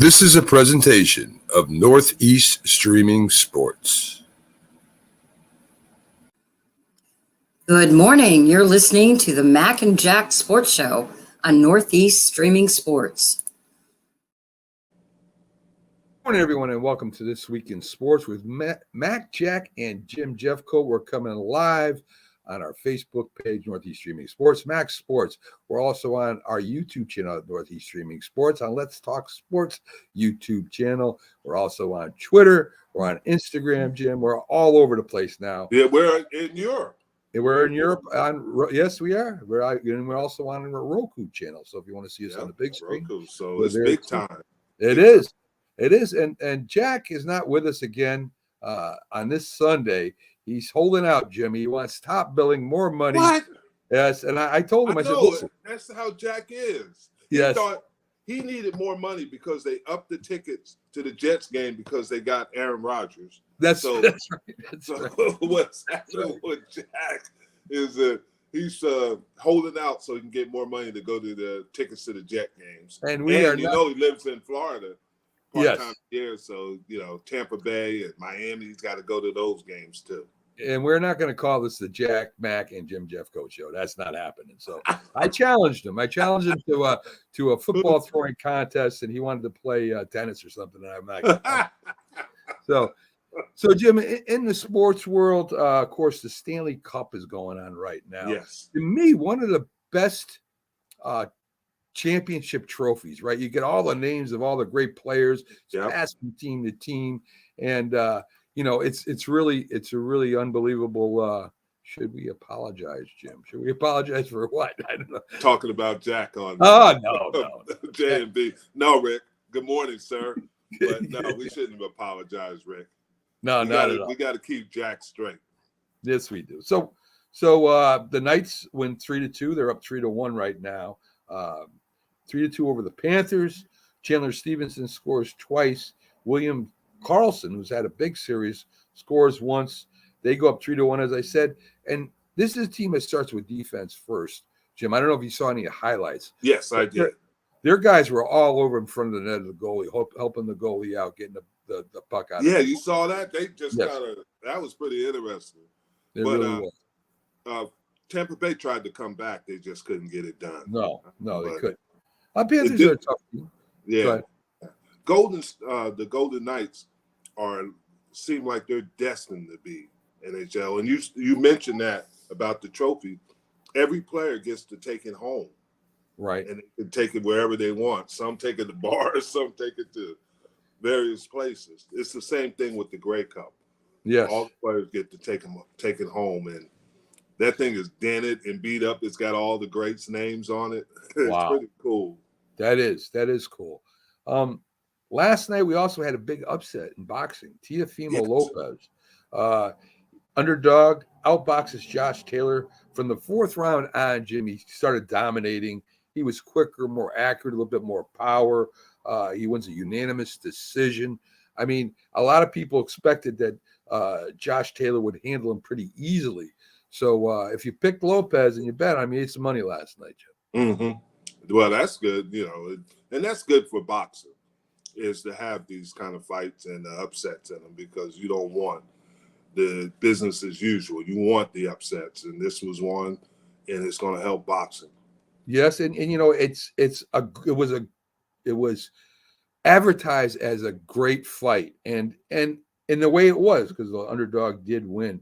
This is a presentation of Northeast Streaming Sports. Good morning. You're listening to the Mac and Jack Sports Show on Northeast Streaming Sports. Good morning, everyone, and welcome to This Week in Sports with Mac, Jack, and Jim Jeffcoat. We're coming live on our Facebook page, Northeast Streaming Sports, Mac Sports. We're also on our YouTube channel, Northeast Streaming Sports, on Let's Talk Sports YouTube channel. We're also on Twitter. We're on Instagram, Jim. We're all over the place now. Yeah, we're in Europe. We're in Europe. Yes, we are. We're also on a Roku channel. So if you want to see us on the big screen, Roku, so it's big time. It is. And Jack is not with us again on this Sunday. He's holding out, Jimmy. He wants top billing, more money. What? Yes, and I told him, I said, listen. That's how Jack is. Yes. He thought he needed more money because they upped the tickets to the Jets game because they got Aaron Rodgers. That's right. What's happening with Jack is he's holding out so he can get more money to go to the tickets to the Jet games. And he lives in Florida part-time year, so Tampa Bay and Miami, he's got to go to those games too. And we're not going to call this the Jack, Mac, and Jim Jeffcoat show. That's not happening. So I challenged him. To a football throwing contest, and he wanted to play tennis or something. And I'm not. So Jim, in the sports world, of course, the Stanley Cup is going on right now. Yes. To me, one of the best championship trophies, right? You get all the names of all the great players, passed from team to team, and it's a really unbelievable. Should we apologize, Jim? Should we apologize for what? I don't know. Talking about Jack on. Oh no. J&B. No, Rick. Good morning, sir. But no, we shouldn't apologize, Rick. No, not at all. We got to keep Jack straight. Yes, we do. So the Knights win 3-2. They're up 3-1 right now. 3-2 over the Panthers. Chandler Stevenson scores twice. William Karlsson, who's had a big series, scores once. They go up 3-1, as I said. And this is a team that starts with defense first. Jim, I don't know if you saw any highlights. Yes, I did. Their guys were all over in front of the net of the goalie, helping the goalie out, getting the puck out. Yeah, you saw that? They just that was pretty interesting. It really was. Tampa Bay tried to come back. They just couldn't get it done. No, they couldn't. Panthers are a tough team. Yeah. The Golden Knights seem like they're destined to be NHL. And you mentioned that about the trophy. Every player gets to take it home. Right. And they can take it wherever they want. Some take it to bars, some take it to various places. It's the same thing with the Grey Cup. Yes. All the players get to take it home, and that thing is dented and beat up. It's got all the greats' names on it. It's pretty cool. That is cool. Last night we also had a big upset in boxing. Teofimo Lopez, underdog, outboxes Josh Taylor from the fourth round on. Jimmy started dominating. He was quicker, more accurate, a little bit more power. He wins a unanimous decision. I mean, a lot of people expected that Josh Taylor would handle him pretty easily. So if you picked Lopez and you bet, I made some money last night, Jim. Mm-hmm. Well, that's good, and that's good for boxing, is to have these kind of fights and upsets in them, because you don't want the business as usual. You want the upsets, and this was one, and it's going to help boxing. Yes, and it was advertised as a great fight, and in the way it was, because the underdog did win.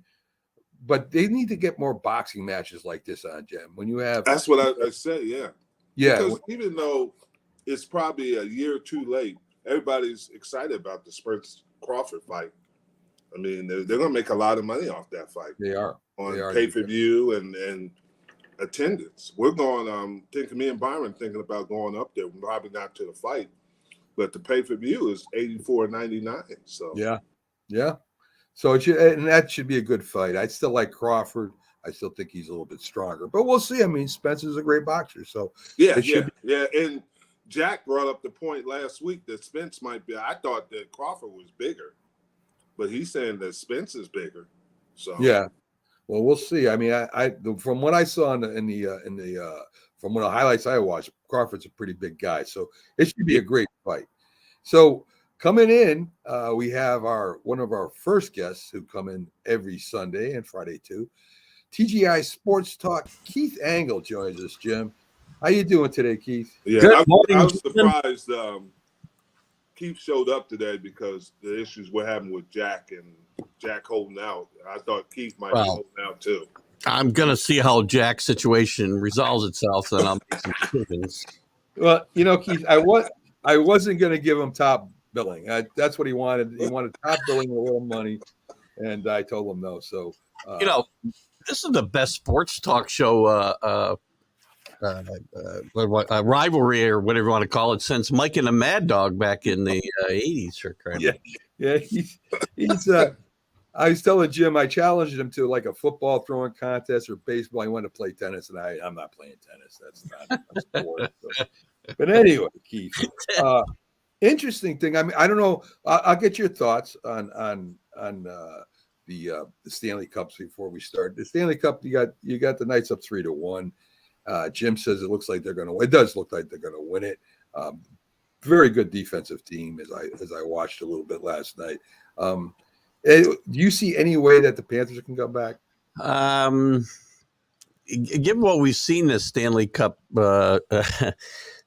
But they need to get more boxing matches like this on, Jim. When you have, that's what I said, yeah. Because even though it's probably a year or two late, everybody's excited about the Spence Crawford fight. I mean, they're going to make a lot of money off that fight. They are on pay-per-view and attendance. We're going. Thinking me and Byron thinking about going up there. Probably not to the fight, but the pay-per-view is $84.99. So yeah. So that should be a good fight. I still like Crawford. I still think he's a little bit stronger, but we'll see. I mean, Spencer's a great boxer, so yeah. And Jack brought up the point last week that Spence might be. I thought that Crawford was bigger, but he's saying that Spence is bigger. So yeah. Well, we'll see. I mean, I from what I saw from one of the highlights I watched, Crawford's a pretty big guy, so it should be a great fight. So coming in, we have one of our first guests who come in every Sunday and Friday too. TGI Sports Talk. Keith Engle joins us. Jim, how you doing today, Keith? Yeah, Good morning, I was Jim. surprised Keith showed up today because the issues we're having with Jack and Jack holding out. I thought Keith might be holding out too. I'm going to see how Jack's situation resolves itself, then I'll make some decisions. Well, Keith, I wasn't going to give him top billing. That's what he wanted. He wanted top billing, a little money, and I told him no. So, this is the best sports talk show, rivalry or whatever you want to call it, since Mike and the Mad Dog back in the 80s. For yeah. He's. I was telling Jim, I challenged him to like a football throwing contest or baseball. He wanted to play tennis, and I'm not playing tennis. That's not a sport. So. But anyway, Keith, interesting thing. I mean, I don't know. I'll get your thoughts on the Stanley Cups before we start. The Stanley Cup, you got the Knights up 3-1. Jim says it looks like they're going to. It does look like they're going to win it. Very good defensive team, as I watched a little bit last night. Do you see any way that the Panthers can come back? Given what we've seen this Stanley Cup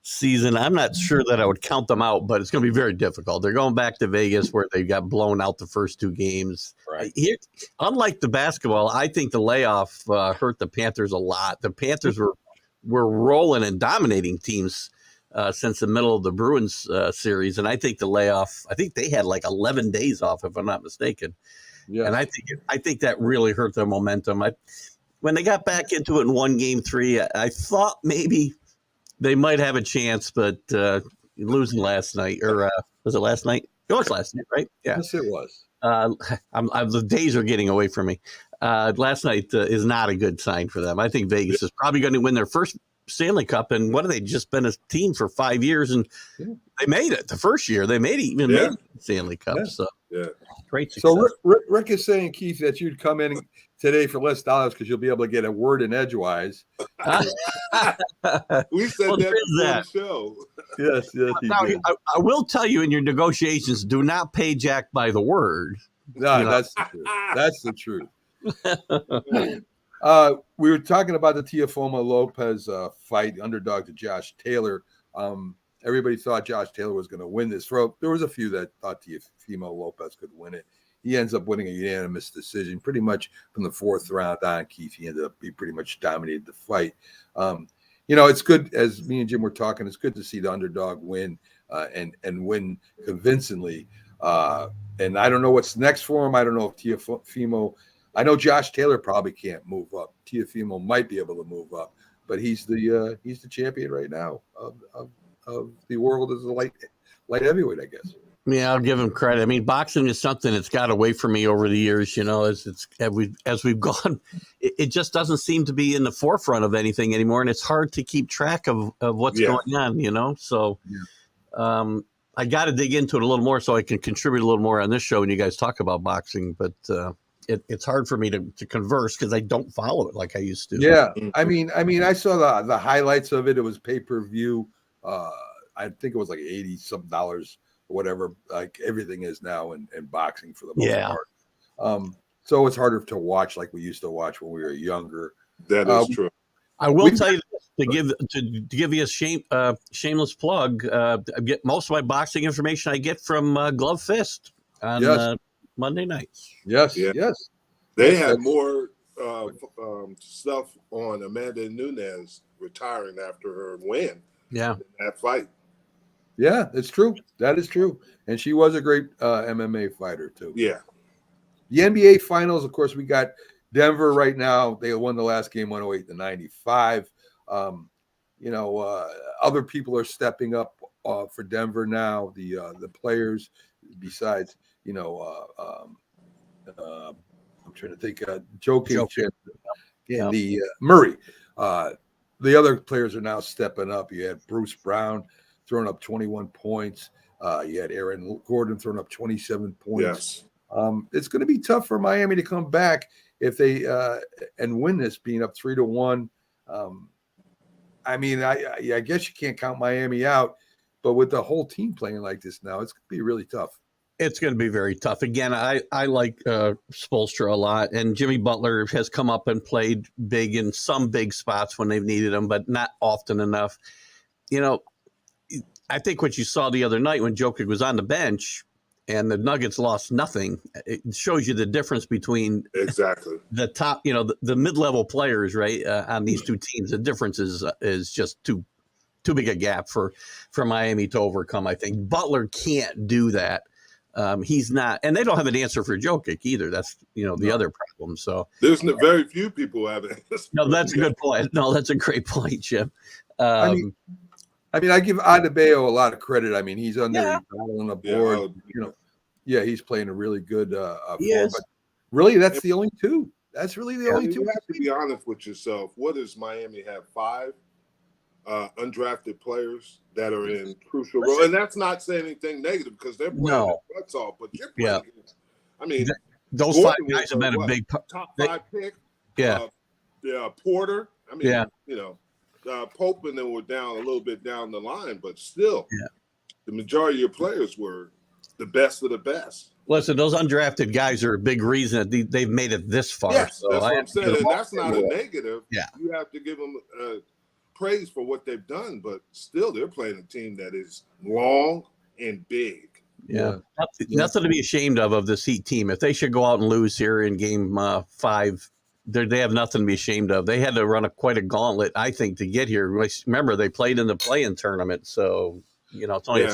season, I'm not sure that I would count them out, but it's going to be very difficult. They're going back to Vegas where they got blown out the first two games. Right. Here, unlike the basketball, I think the layoff hurt the Panthers a lot. The Panthers were rolling and dominating teams since the middle of the Bruins series, and I think the layoff. I think they had like 11 days off, if I'm not mistaken. Yeah, and I think that really hurt their momentum. When they got back into it and won Game 3, I thought maybe they might have a chance, but losing last night, or was it last night? It was last night, right? Yeah. Yes, it was. The days are getting away from me. Last night is not a good sign for them. I think Vegas is probably going to win their first Stanley Cup, and what have they just been a team for 5 years, and they made it the first year. They made it made it Stanley Cup. Yeah. So great success. So Rick is saying, Keith, that you'd come in today for less dollars because you'll be able to get a word in edgewise. We said that before the show. Yes. Now, I will tell you, in your negotiations, do not pay Jack by the word. No, that's the truth. That's the truth. We were talking about the Teofimo Lopez fight, underdog to Josh Taylor. Everybody thought Josh Taylor was going to win this. There was a few that thought Teofimo Lopez could win it. He ends up winning a unanimous decision pretty much from the fourth round on. Keith, he pretty much dominated the fight. It's good, as me and Jim were talking, it's good to see the underdog win and win convincingly. And I don't know what's next for him. I don't know if Teofimo. I know Josh Taylor probably can't move up. Teofimo might be able to move up, but he's the champion right now of the world as a light heavyweight, I guess. Yeah, I'll give him credit. I mean, boxing is something that's got away from me over the years. As we've gone, it just doesn't seem to be in the forefront of anything anymore, and it's hard to keep track of what's going on. So, I got to dig into it a little more so I can contribute a little more on this show when you guys talk about boxing. But it's hard for me to converse because I don't follow it like I used to. Yeah, I mean, I saw the highlights of it. It was pay-per-view. I think it was like $80-some or whatever. Like everything is now in boxing for the most part. So it's harder to watch like we used to watch when we were younger. That is true. I will tell you to give you a shameless plug. I get most of my boxing information I get from Glove Fist on Monday nights. Yes. They had more stuff on Amanda Nunes retiring after her win. Yeah, in that fight. Yeah, it's true. That is true. And she was a great MMA fighter too. Yeah. The NBA Finals, of course, we got Denver right now. They won the last game 108-95. Other people are stepping up for Denver now. The players, besides, I'm trying to think. Jokic and the Murray. The other players are now stepping up. You had Bruce Brown throwing up 21 points. You had Aaron Gordon throwing up 27 points. Yes. It's going to be tough for Miami to come back if they and win this, being up 3-1. I guess you can't count Miami out, But with the whole team playing like this now, it's going to be really tough. It's going to be very tough. Again, I like Spoelstra a lot, and Jimmy Butler has come up and played big in some big spots when they've needed him, but not often enough. You know, I think what you saw the other night when Jokic was on the bench and the Nuggets lost nothing, it shows you the difference between exactly the top, the mid-level players, right, on these two teams. The difference is just too big a gap for Miami to overcome. I think Butler can't do that. He's not, and they don't have an answer for Jokic either. That's the other problem. So there's very few people who have it. No, that's a good point. No, that's a great point, Jim. I mean, I give Adebayo a lot of credit. I mean, he's on there on the board. He's playing a really good four. But really, that's the only two. That's really the only two. You have to be honest with yourself. What does Miami have? 5 undrafted players that are in crucial roles, and that's not saying anything negative because they're playing their butts off. But you're playing. I mean, those Gordon 5 guys have been a big top 5 pick. Yeah. Porter. I mean, Pope and then we're down a little bit down the line, but still, the majority of your players were the best of the best. Listen, those undrafted guys are a big reason that they've made it this far. Yes, so that's what I'm saying, and that's not a negative. Yeah, you have to give them praise for what they've done, but still, they're playing a team that is long and big. Yeah. Nothing to be ashamed of this Heat team. If they should go out and lose here in Game 5. They have nothing to be ashamed of. They had to run quite a gauntlet, I think, to get here. Remember, they played in the play-in tournament, so it's only.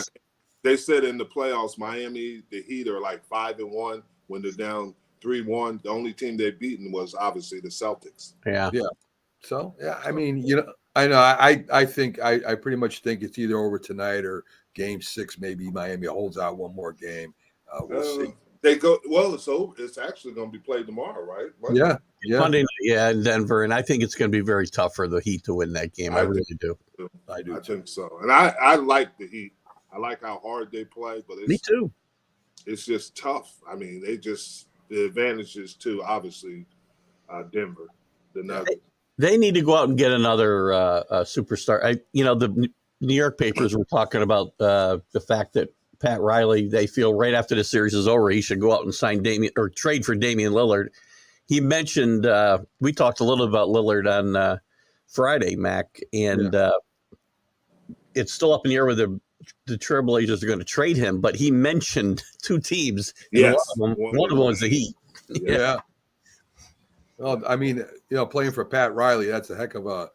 They said in the playoffs, Miami, the Heat are like 5-1 when they're down 3-1. The only team they've beaten was obviously the Celtics. Yeah. So I mean, I know. I think I pretty much think it's either over tonight or Game 6. Maybe Miami holds out one more game. We'll see. They go so it's actually going to be played tomorrow, right? Monday. Monday night, in Denver, and I think it's going to be very tough for the Heat to win that game. I really do. I think so, and I like the Heat. I like how hard they play, but me too. It's just tough. I mean, the advantages to obviously Denver, the Nuggets. They need to go out and get another superstar. The New York papers were talking about the fact that Pat Riley, they feel right after the series is over, he should go out and sign trade for Damian Lillard. He mentioned, we talked a little about Lillard on Friday, Mac, and it's still up in the air whether the Trailblazers are going to trade him, but he mentioned 2 teams. Yes. One of them was the Heat. Yeah. Well, I mean, playing for Pat Riley, that's a heck of a,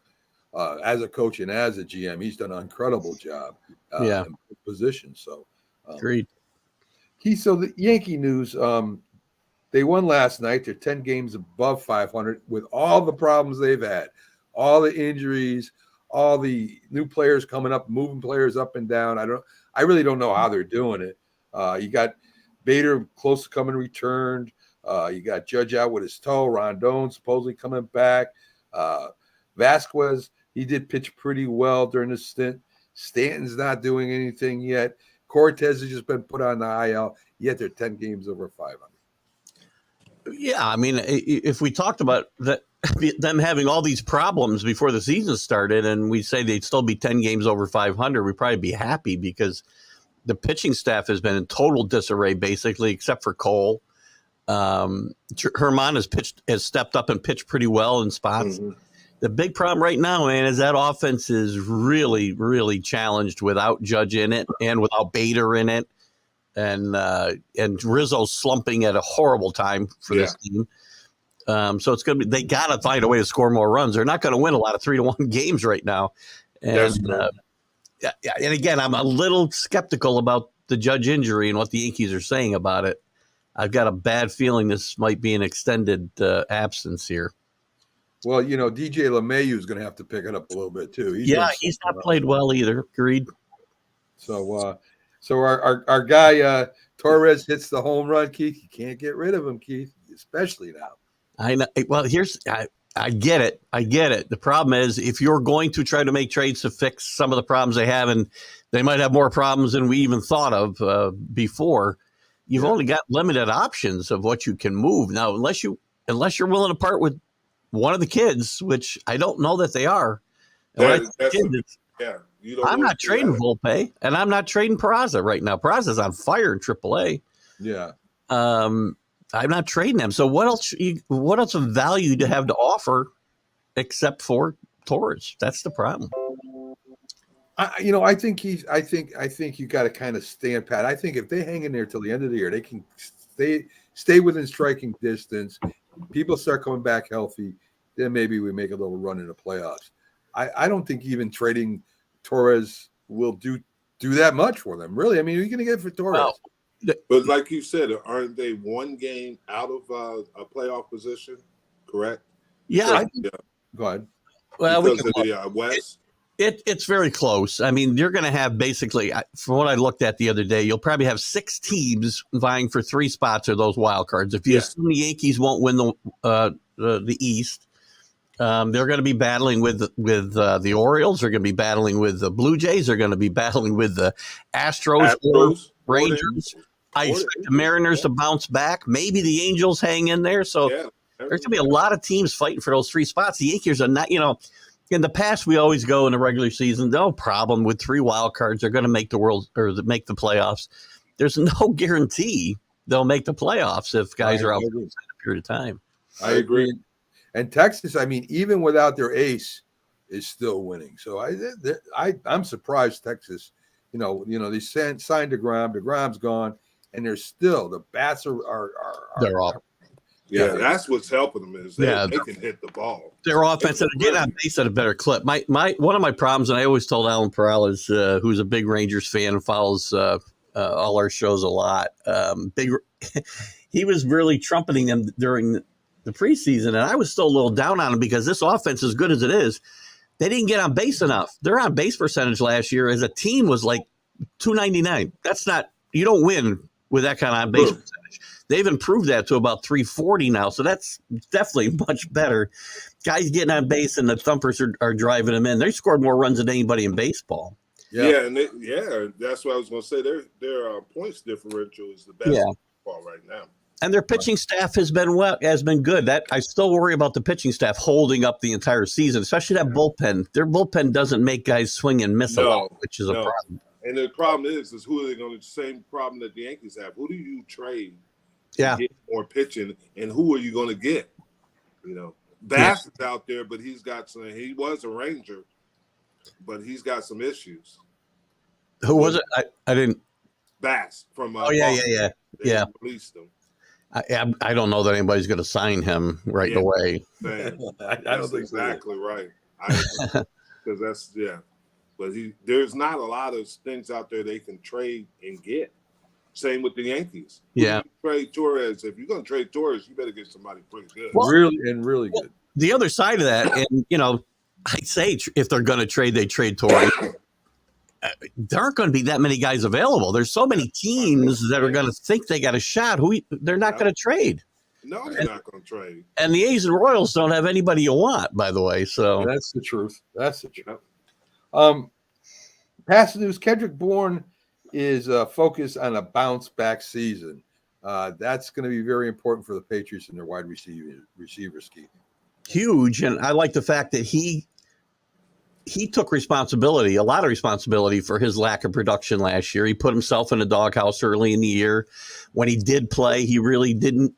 as a coach and as a GM, he's done an incredible job in position. So, agreed. So the Yankee news, they won last night. They're 10 games above 500 with all the problems they've had, all the injuries, all the new players coming up, moving players up and down. I really don't know how they're doing it. You got Bader close to coming returned. You got Judge out with his toe. Rondon supposedly coming back. Vasquez, he did pitch pretty well during the stint. Stanton's not doing anything yet. Cortez has just been put on the IL. Yet they're 10 games over 500. Yeah, I mean, if we talked about them having all these problems before the season started, and we say they'd still be 10 games over 500, we'd probably be happy because the pitching staff has been in total disarray, basically, except for Cole. Herman has stepped up and pitched pretty well in spots. Mm-hmm. The big problem right now, man, is that offense is really, really challenged without Judge in it and without Bader in it. And Rizzo's slumping at a horrible time for this team. So it's going to be, they got to find a way to score more runs. They're not going to win a lot of 3-1 games right now. And and again, I'm a little skeptical about the Judge injury and what the Yankees are saying about it. I've got a bad feeling this might be an extended absence here. Well, DJ LeMahieu is going to have to pick it up a little bit too. He's not played well either. Agreed. So our guy Torres hits the home run, Keith. You can't get rid of him, Keith, especially now. I know. Well, I get it. The problem is if you're going to try to make trades to fix some of the problems they have, and they might have more problems than we even thought of before, you've only got limited options of what you can move now, unless you're willing to part with one of the kids, which I don't know that they are. You You don't I'm know not trading Volpe, and I'm not trading Peraza right now. Peraza's on fire in AAA. Yeah. I'm not trading him. So what else? What else of value to have to offer except for Torres? That's the problem. I think you got to kind of stand pat. I think if they hang in there till the end of the year, they can stay within striking distance. People start coming back healthy, then maybe we make a little run in the playoffs. I don't think even trading Torres will do that much for them. Really, I mean, you're going to get for Torres. Well, but like you said, aren't they one game out of a playoff position? Correct. Yeah. Go ahead. Well, because of the West. It's very close. I mean, you're going to have basically, from what I looked at the other day, you'll probably have 6 teams vying for 3 spots of those wild cards. If you assume the Yankees won't win the East, they're going to be battling with the Orioles. They're going to be battling with the Blue Jays. They're going to be battling with the Astros or Rangers. I expect the Mariners to bounce back. Maybe the Angels hang in there. So there's going to be a lot of teams fighting for those 3 spots. The Yankees are not, in the past, we always go in the regular season, no problem with 3 wild cards. They're going to make make the playoffs. There's no guarantee they'll make the playoffs if guys are out for a period of time. I agree. And Texas, I mean, even without their ace, is still winning. So I'm surprised Texas, they signed DeGrom. DeGrom's gone, and they're still the bats are they're off. Yeah, that's what's helping them is they can hit the ball. Their offense and getting on base at a better clip. One of my problems, and I always told Alan Perales, who's a big Rangers fan and follows all our shows a lot. He was really trumpeting them during the preseason, and I was still a little down on him because this offense, as good as it is, they didn't get on base enough. Their on base percentage last year as a team was like .299. That's not, you don't win with that kind of on base percentage. They've improved that to about .340 now, so that's definitely much better. Guys getting on base and the thumpers are driving them in. They scored more runs than anybody in baseball. Yeah, and that's what I was going to say. Their points differential is the best in baseball right now. And their pitching staff has been good. That I still worry about the pitching staff holding up the entire season, especially that bullpen. Their bullpen doesn't make guys swing and miss a lot, which is a problem. And the problem is who are they going to? The same problem that the Yankees have. Who do you trade? Yeah, get more pitching, and who are you going to get? Bass is out there, but he's got some. He was a Ranger, but he's got some issues. Who was it? I didn't. Bass from. Yeah. Released him. I don't know that anybody's going to sign him away. Man, I don't think exactly right. Because that's but there's not a lot of things out there they can trade and get. Same with the Yankees. Yeah. Trade Torres. If you're going to trade Torres, you better get somebody pretty good. Well, really good. The other side of that, and, I'd say if they're going to trade, they trade Torres. There aren't going to be that many guys available. There's so many teams that are going to think they got a shot. They're not going to trade. No, they're not going to trade. And the A's and Royals don't have anybody you want, by the way. So that's the truth. Past news, Kendrick Bourne is focused on a bounce back season. That's going to be very important for the Patriots and their wide receiver scheme. Huge, and I like the fact that he took a lot of responsibility for his lack of production last year. He put himself in a doghouse early in the year. When he did play, he really didn't.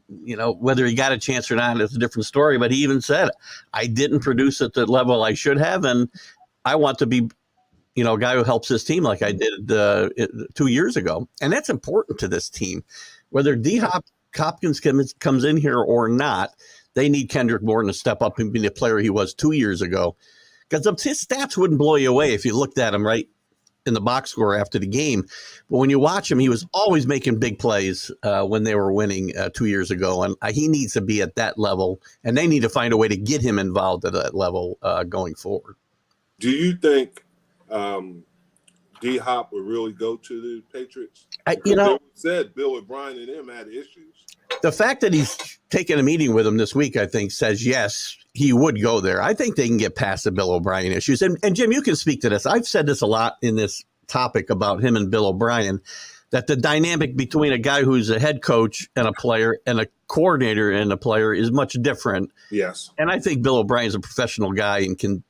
Whether he got a chance or not, it's a different story. But he even said, "I didn't produce at the level I should have, and I want to be." A guy who helps his team like I did 2 years ago. And that's important to this team. Whether Hopkins comes in here or not, they need Kendrick Bourne to step up and be the player he was 2 years ago. Because his stats wouldn't blow you away if you looked at him right in the box score after the game. But when you watch him, he was always making big plays when they were winning 2 years ago. And he needs to be at that level. And they need to find a way to get him involved at that level going forward. Do you think D-Hop would really go to the Patriots? Said Bill O'Brien and them had issues. The fact that he's taken a meeting with him this week, I think, says yes, he would go there. I think they can get past the Bill O'Brien issues. And Jim, you can speak to this. I've said this a lot in this topic about him and Bill O'Brien, that the dynamic between a guy who's a head coach and a player and a coordinator and a player is much different. Yes. And I think Bill O'Brien's a professional guy and can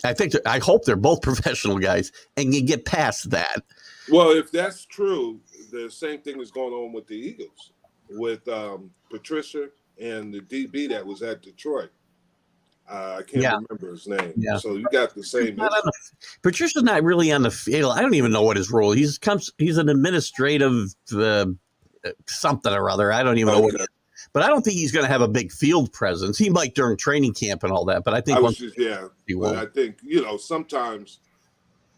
I hope they're both professional guys and you get past that. Well, if that's true, the same thing is going on with the Eagles, with Patricia and the DB that was at Detroit. I can't remember his name. Yeah. So you got the same. Patricia's not really on the field. I don't even know what his role. He's an administrative something or other. I don't even know what it is. But I don't think he's going to have a big field presence. He might during training camp and all that. But I think But I think sometimes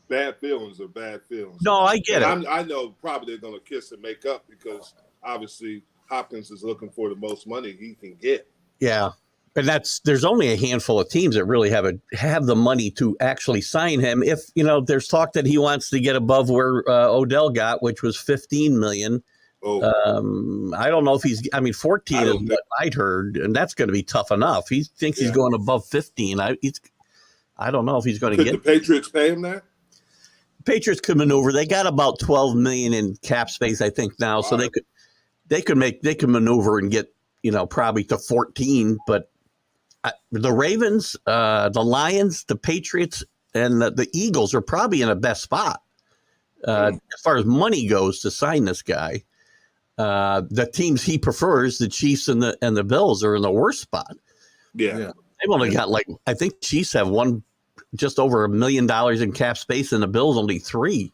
bad feelings are bad feelings. No, I get it. I know probably they're going to kiss and make up because obviously Hopkins is looking for the most money he can get. Yeah. And there's only a handful of teams that really have the money to actually sign him. If, there's talk that he wants to get above where Odell got, which was $15 million. Oh. I don't know if 14 is what I'd heard, and that's going to be tough enough. He thinks he's going above 15. I don't know if he's going to get. Could the Patriots pay him that? Patriots could maneuver. They got about $12 million in cap space, I think now, so they could maneuver and get probably to 14. But the Ravens, the Lions, the Patriots, and the Eagles are probably in the best spot as far as money goes to sign this guy. The teams he prefers, the Chiefs and the Bills, are in the worst spot. Yeah. They've only got I think Chiefs have just over $1 million in cap space, and the Bills only $3 million.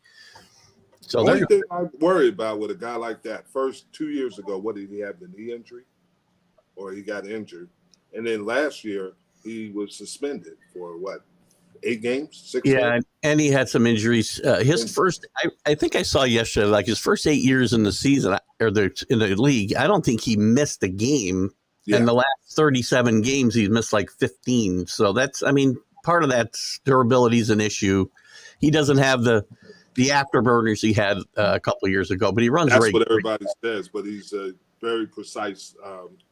So the only thing I worry about with a guy like that, first 2 years ago, what did he have, the knee injury? Or he got injured. And then last year, he was suspended for 8 games, 6 games? Yeah, and he had some injuries. His first, I think I saw yesterday, his first 8 years in the season or in the league, I don't think he missed a game. Yeah. And the last 37 games, he's missed 15. So that's, part of that durability is an issue. He doesn't have the afterburners he had a couple of years ago, but he runs. That's what everybody says, but he's a very precise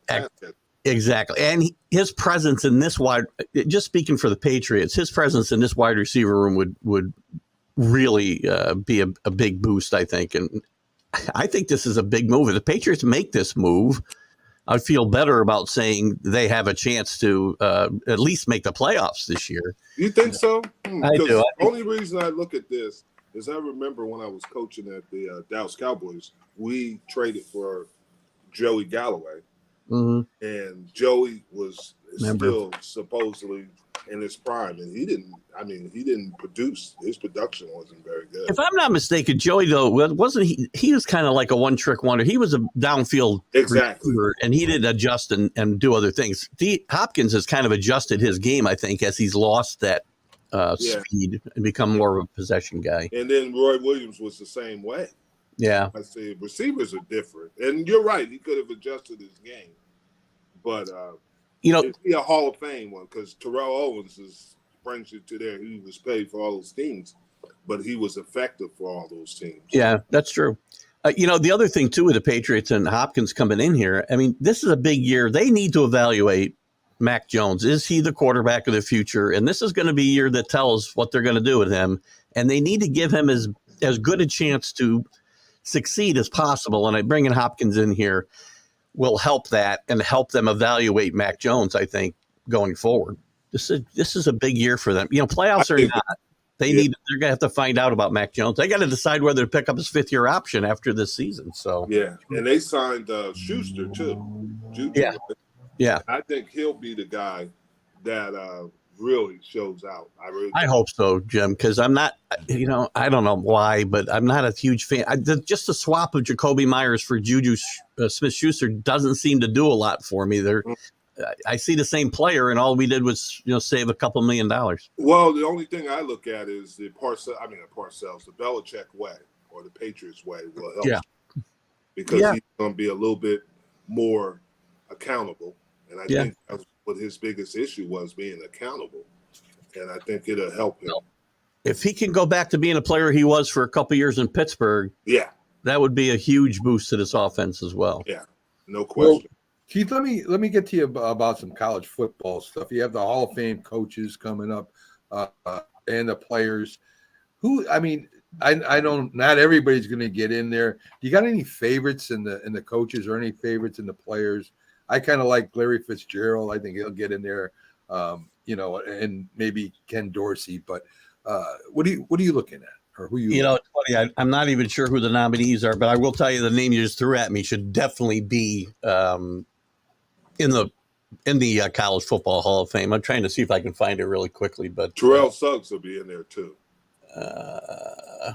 athlete. Exactly. And his presence in this just speaking for the Patriots, his presence in this wide receiver room would really be a big boost, I think. And I think this is a big move. If the Patriots make this move, I'd feel better about saying they have a chance to at least make the playoffs this year. You think so? I do. The only reason I look at this is I remember when I was coaching at the Dallas Cowboys, we traded for Joey Galloway. Mm-hmm. And Joey was still supposedly in his prime, and he didn't produce. His production wasn't very good. If I'm not mistaken, Joey, though, wasn't he was kind of like a one-trick wonder. He was a downfield receiver, and he didn't adjust and do other things. Hopkins has kind of adjusted his game, I think, as he's lost that speed and become more of a possession guy. And then Roy Williams was the same way. Yeah. I say receivers are different. And you're right, he could have adjusted his game. But is he a Hall of Fame one? Because Terrell Owens brings you to there. He was paid for all those teams, but he was effective for all those teams. Yeah, that's true. The other thing too with the Patriots and Hopkins coming in here, this is a big year. They need to evaluate Mac Jones. Is he the quarterback of the future? And this is going to be a year that tells what they're going to do with him. And they need to give him as good a chance to succeed as possible. And bringing Hopkins in here will help that and help them evaluate Mac Jones, I think, going forward. This is a big year for them. Playoffs or not, they're going to have to find out about Mac Jones. They got to decide whether to pick up his 5th-year option after this season. So and they signed Schuster too. Juju. Yeah. I think he'll be the guy that really shows out. I hope so, Jim, because I'm not, I don't know why, but I'm not a huge fan. Just the swap of Jacoby Myers for Juju Smith-Schuster doesn't seem to do a lot for me. I see the same player, and all we did was, save a couple $1 million. Well, the only thing I look at is the Belichick way or the Patriots way will help. Because he's going to be a little bit more accountable, and I think that's what his biggest issue was, being accountable. And I think it'll help him. If he can go back to being a player he was for a couple years in Pittsburgh, that would be a huge boost to this offense as well. Yeah, no question. Well, Keith, let me get to you about some college football stuff. You have the Hall of Fame coaches coming up and the players. I don't. Not everybody's going to get in there. Do you got any favorites in the coaches or any favorites in the players? I kind of like Larry Fitzgerald. I think he'll get in there. and maybe Ken Dorsey. But what are you looking at, or who you? It's funny. I'm not even sure who the nominees are, but I will tell you the name you just threw at me should definitely be in the College Football Hall of Fame. I'm trying to see if I can find it really quickly, but Terrell Suggs will be in there too. I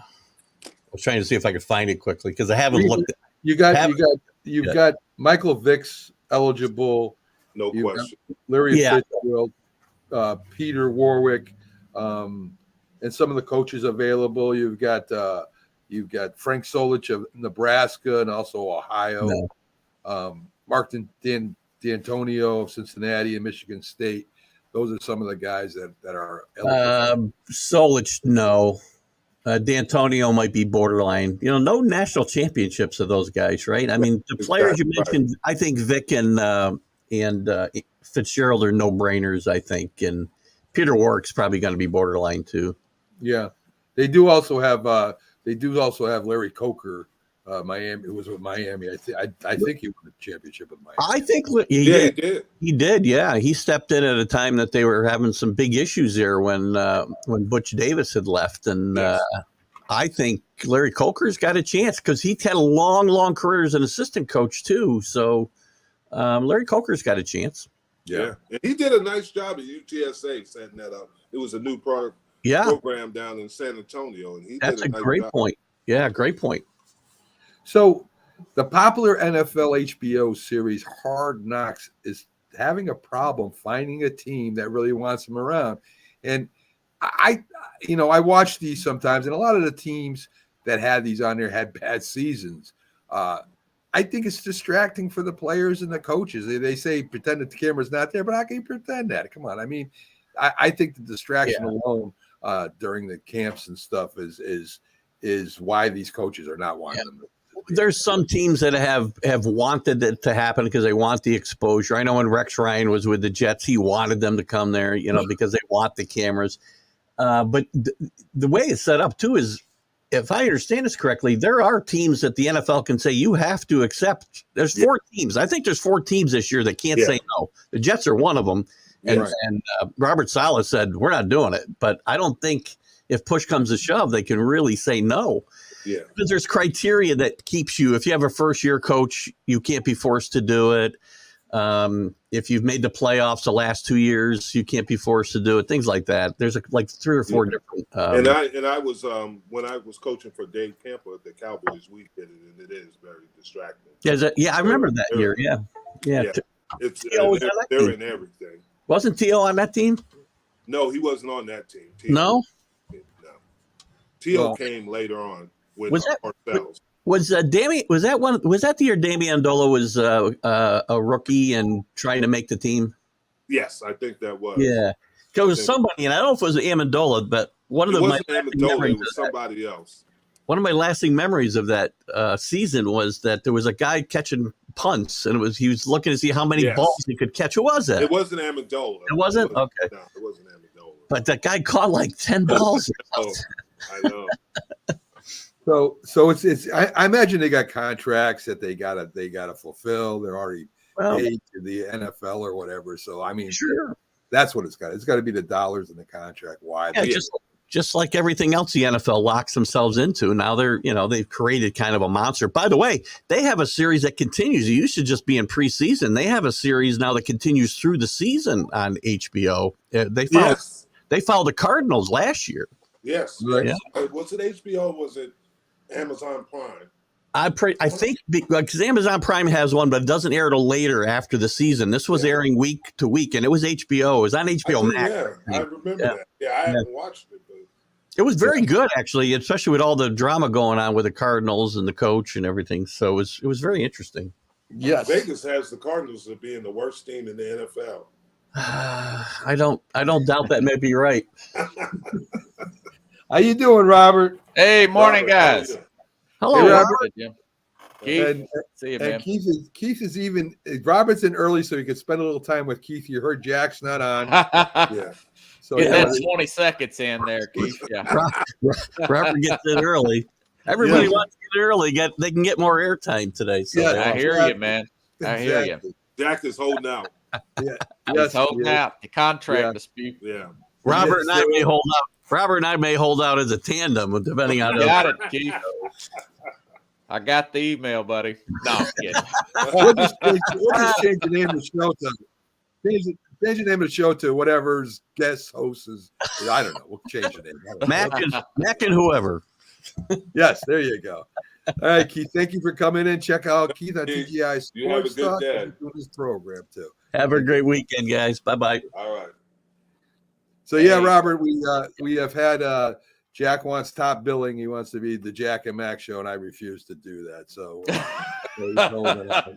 was trying to see if I could find it quickly because I haven't looked. You've got Michael Vick's eligible. No question. Larry Fitzgerald, Peter Warwick, and some of the coaches available. You've got Frank Solich of Nebraska and also Ohio. No. Mark D'Antonio of Cincinnati and Michigan State. Those are some of the guys that are eligible. Solich, no. D'Antonio might be borderline. No national championships of those guys, right? I mean, the players you mentioned, I think Vic and Fitzgerald are no-brainers, I think. And Peter Warwick's probably going to be borderline, too. Yeah. They do also have Larry Coker. Miami. It was with Miami. I think he won the championship with Miami. I think he did. He did. Yeah, he stepped in at a time that they were having some big issues there when Butch Davis had left, and I think Larry Coker's got a chance because he had a long career as an assistant coach too. So Larry Coker's got a chance. Yeah, and he did a nice job at UTSA setting that up. It was a new program down in San Antonio, and that's a great point. Yeah, great point. So the popular NFL HBO series Hard Knocks is having a problem finding a team that really wants them around. And I watch these sometimes, and a lot of the teams that had these on there had bad seasons. I think it's distracting for the players and the coaches. They say pretend that the camera's not there, but how can you pretend that? Come on. I mean, I think the distraction alone during the camps and stuff is why these coaches are not wanting them. There's some teams that have wanted it to happen because they want the exposure. I know when Rex Ryan was with the Jets, he wanted them to come there, because they want the cameras. But the way it's set up too is, if I understand this correctly, there are teams that the NFL can say you have to accept. There's 4 teams. I think there's 4 teams this year that can't say no. The Jets are one of them. And Robert Saleh said, we're not doing it. But I don't think if push comes to shove, they can really say no. Yeah. Because there's criteria that keeps you. If you have a first-year coach, you can't be forced to do it. If you've made the playoffs the last 2 years, you can't be forced to do it. Things like that. There's like 3 or 4 different. And I was when I was coaching for Dave Camper at the Cowboys, we did it, and it is very distracting. I remember that year. Yeah. It's they're in everything. Wasn't T.O. on that team? No, he wasn't on that team. No. T.O. came later on with Parcells. Was that the year Damian Amendola was a rookie and trying to make the team? Yes, I think that was. Yeah, because it was somebody, and I don't know if it was Amendola, but one of my Amendola was somebody else. One of my lasting memories of that season was that there was a guy catching punts, and he was looking to see how many balls he could catch. Who was it? It wasn't Amendola. It wasn't? Okay. No, it wasn't Amendola. But that guy caught like 10 balls. I know. So it's I imagine they got contracts that they gotta fulfill. They're already paid to the NFL or whatever. So I mean, sure, that's what it's got. It's got to be the dollars in the contract. Why? Yeah, just like everything else the NFL locks themselves into. Now they've created kind of a monster. By the way, they have a series that continues. It used to just be in preseason. They have a series now that continues through the season on HBO. They followed the Cardinals last year. Yes. Right. Yeah. Was it HBO? Was it Amazon Prime? I think because Amazon Prime has one, but it doesn't air till later after the season. This was airing week to week, and it was HBO. It was on HBO Max. I remember that. Yeah, I haven't watched it, but it was very good, actually, especially with all the drama going on with the Cardinals and the coach and everything. So it was very interesting. Yes, Vegas has the Cardinals as being the worst team in the NFL. I don't doubt that may be right. How you doing, Robert? Hey, morning, guys. Hello, hey, Robert. Keith, see you, man. And Keith is even Robert's in early, so he could spend a little time with Keith. You heard Jack's not on. Yeah. So Get that 20 seconds in there, Keith. Yeah. Robert gets in early. Everybody wants to get early. They can get more airtime today. So I hear you, man. I hear you. Jack is holding out. Yeah. He's holding out the contract dispute. Yeah. Robert and I may hold out. Robert and I may hold out as a tandem, depending on. Got it, Keith. I got the email, buddy. No, I'm kidding. We'll just change the name of the show to change the name of the show to whatever's guest host is. I don't know. We'll change the name. Mac and whoever. Yes, there you go. All right, Keith. Thank you for coming in. Check out Keith on TGI Sports You have a good Talk. day. Doing his program too. Have a great weekend, guys. Bye-bye. All right. So yeah, Robert, we have had Jack wants top billing. He wants to be the Jack and Mac show, and I refuse to do that. So, he's holding on.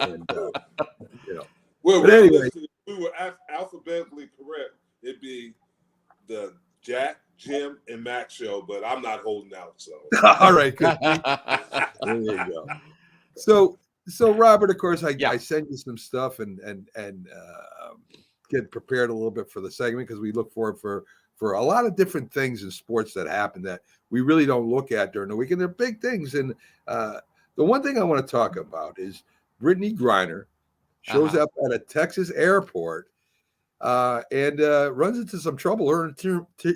And, Well, but anyway, we were alphabetically correct. It'd be the Jack, Jim, and Mac show, but I'm not holding out. So all right, good. There you go. So Robert, of course, I send you some stuff and get prepared a little bit for the segment because we look forward for a lot of different things in sports that happen that we really don't look at during the week, and they're big things. And the one thing I want to talk about is Brittany Griner shows up at a Texas airport and runs into some trouble. Her and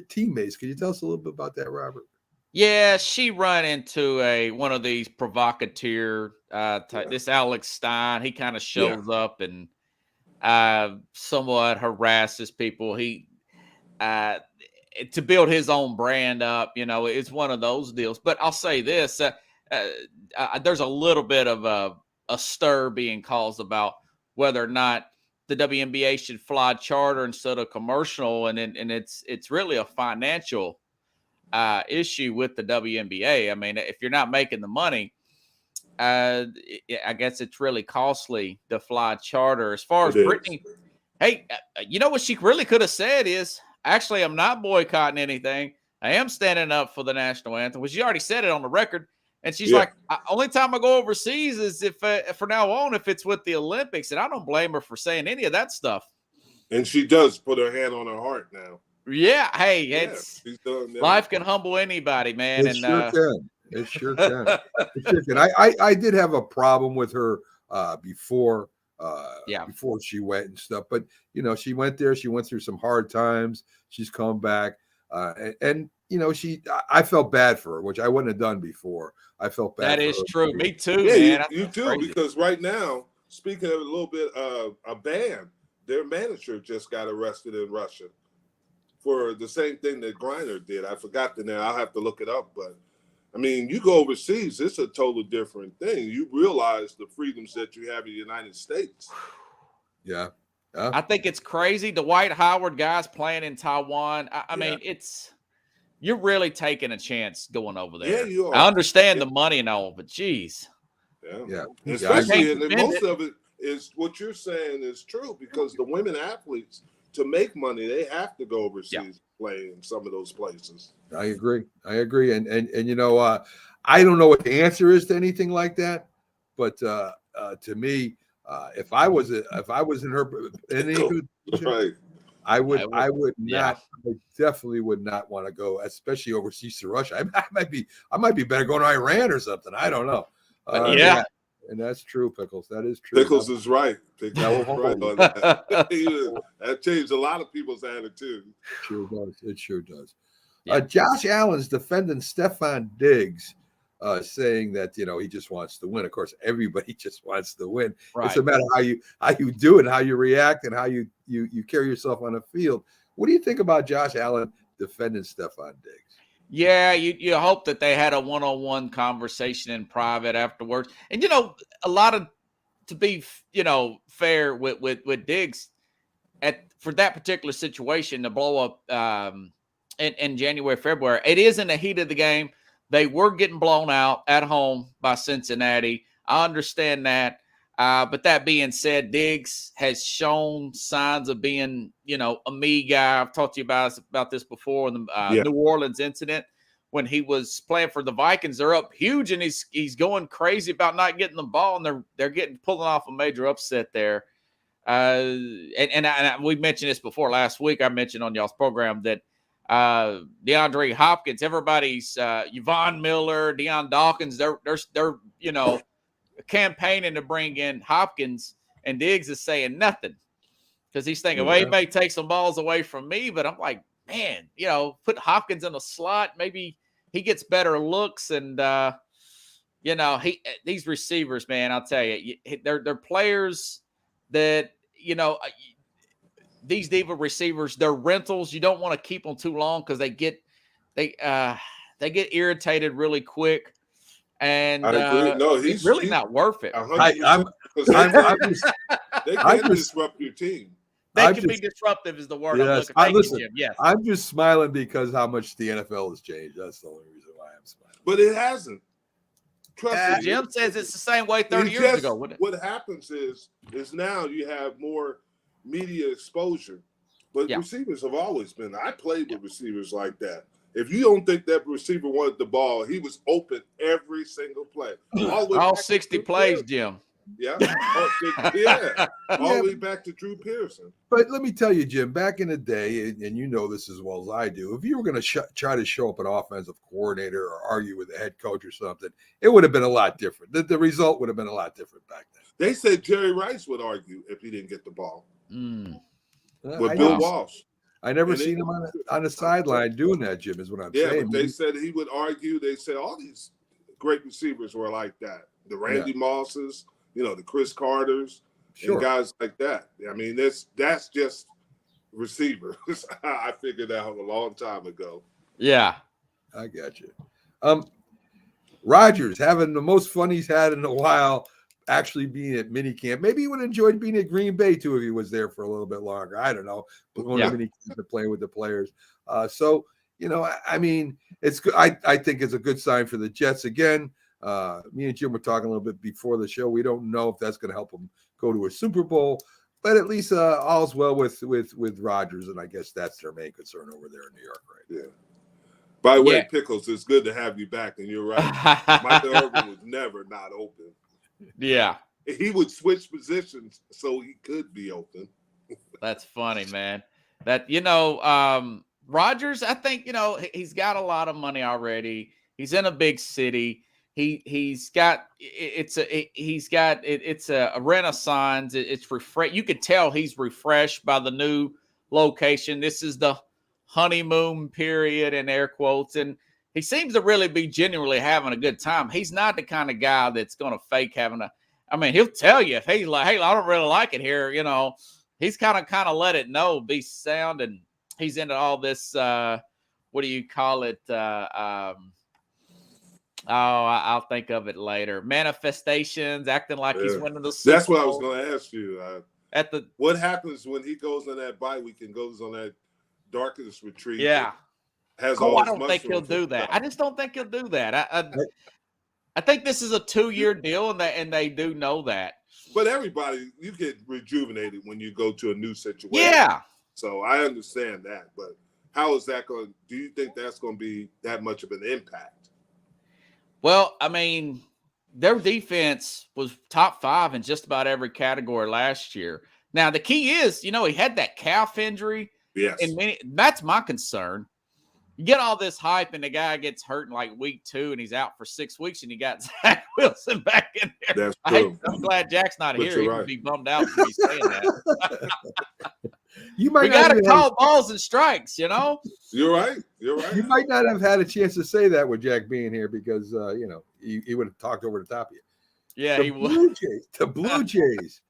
teammates. Can you tell us a little bit about that, Robert? Yeah, she run into one of these provocateur this Alex Stein. He kind of shows up and somewhat harasses people. He to build his own brand up, it's one of those deals. But I'll say this: there's a little bit of a stir being caused about whether or not the WNBA should fly charter instead of commercial, and it's really a financial issue with the WNBA. I mean, if you're not making the money, I guess it's really costly to fly charter. As far as Brittany, hey, what she really could have said is, actually, I'm not boycotting anything. I am standing up for the national anthem. Well, she already said it on the record. And she's like, only time I go overseas is if from now on, if it's with the Olympics. And I don't blame her for saying any of that stuff. And she does put her hand on her heart now. Yeah. Hey, life can humble anybody, man. It sure can. It sure can. I did have a problem with her before she went and stuff. But, she went there. She went through some hard times. She's come back. And I felt bad for her, which I wouldn't have done before. I felt bad. That is true. Me too, man. You too, crazy. Because right now, speaking of a little bit of a band, their manager just got arrested in Russia for the same thing that Griner did. I forgot the name. I'll have to look it up. But, I mean, you go overseas, it's a totally different thing. You realize the freedoms that you have in the United States. Yeah. I think it's crazy. The Dwight Howard guys playing in Taiwan. I mean, you're really taking a chance going over there. Yeah, you are. I understand the money and all, but geez. Yeah. Especially, and most of it is what you're saying is true because the women athletes, to make money, they have to go overseas and play in some of those places. I agree. And I don't know what the answer is to anything like that, but to me, if I was in her position, right. I definitely would not want to go, especially overseas to Russia. I might be better going to Iran or something. I don't know. And that's true, Pickles. That is true. Pickles is right. Pickles is right on that. That changed a lot of people's attitude. It sure does. Yeah. Josh Allen's defending Stephon Diggs, saying that he just wants to win. Of course, everybody just wants to win. Right. It's a matter how you do it, how you react, and how you carry yourself on the field. What do you think about Josh Allen defending Stephon Diggs? Yeah, you hope that they had a one-on-one conversation in private afterwards. And a lot of, to be fair with Diggs, for that particular situation, the blow up in January, February, it is in the heat of the game. They were getting blown out at home by Cincinnati. I understand that. But that being said, Diggs has shown signs of being, a me guy. I've talked to you about this before, the New Orleans incident when he was playing for the Vikings. They're up huge, and he's going crazy about not getting the ball, and they're pulling off a major upset there. And we mentioned this before last week. I mentioned on y'all's program that DeAndre Hopkins, everybody's Yvonne Miller, Deion Dawkins, they're campaigning to bring in Hopkins, and Diggs is saying nothing because he's thinking, well, he may take some balls away from me, but I'm like, man, put Hopkins in the slot, maybe he gets better looks, and these receivers, man, I'll tell you, they're players that these diva receivers, they're rentals. You don't want to keep them too long because they get irritated really quick, and I agree. No, he's really not worth it. 100%. They can disrupt your team. They can be disruptive is the word I'm looking for. Yes. I'm just smiling because how much the NFL has changed. That's the only reason why I'm smiling. But it hasn't. Trust me. Jim says it's the same way 30 years ago. What happens is now you have more media exposure. But receivers have always been. I played with receivers like that. If you don't think that receiver wanted the ball, he was open every single play. All 60 plays, Jim. Yeah. All the way back to Drew Pearson. But let me tell you, Jim, back in the day, and you know this as well as I do, if you were going to try to show up an offensive coordinator or argue with the head coach or something, it would have been a lot different. The result would have been a lot different back then. They said Jerry Rice would argue if he didn't get the ball. With Bill Walsh. I never seen him on the sideline doing that, Jim, is what I'm saying. Yeah, but they said he would argue. They said all these great receivers were like that. The Randy Mosses, the Chris Carters, and guys like that. I mean, that's just receivers. I figured out a long time ago. Yeah. I got you. Rodgers having the most fun he's had in a while, actually being at minicamp. Maybe he would have enjoyed being at Green Bay too if he was there for a little bit longer. I don't know. Going to minicamp and playing with the players. So, I mean, it's good. I think it's a good sign for the Jets again. Me and Jim were talking a little bit before the show. We don't know if that's going to help them go to a Super Bowl, but at least all's well with Rodgers, and I guess that's their main concern over there in New York, right? Yeah. By the way, Pickles, it's good to have you back, and you're right. Michael Irvin was never not open. Yeah. He would switch positions so he could be open. That's funny, man. That Rodgers, I think, he's got a lot of money already. He's in a big city. It's a renaissance. It's refresh. You could tell he's refreshed by the new location. This is the honeymoon period in air quotes, and he seems to really be genuinely having a good time. He's not the kind of guy that's going to fake having he'll tell you if he's like, hey, I don't really like it here. He's kind of let it know, be sound, and he's into all this. What do you call it? I'll think of it later. Manifestations, acting like he's winning the Super Bowl. That's what I was going to ask you. What happens when he goes on that bye week and goes on that darkest retreat? Yeah. I don't think he'll do that. I just don't think he'll do that. I think this is a 2-year deal, and they do know that. But everybody, you get rejuvenated when you go to a new situation. Yeah. So I understand that. But how is that going? Do you think that's going to be that much of an impact? Well, I mean, their defense was top 5 in just about every category last year. Now, the key is, he had that calf injury. Yes. And that's my concern. You get all this hype, and the guy gets hurt in like week 2, and he's out for 6 weeks, and you got Zach Wilson back in there. That's true. I'm glad Jack's not here. He would be bummed out for me saying that. We got to call balls and strikes, You're right. You might not have had a chance to say that with Jack being here because, he would have talked over the top of you. Yeah, he would. The Blue Jays.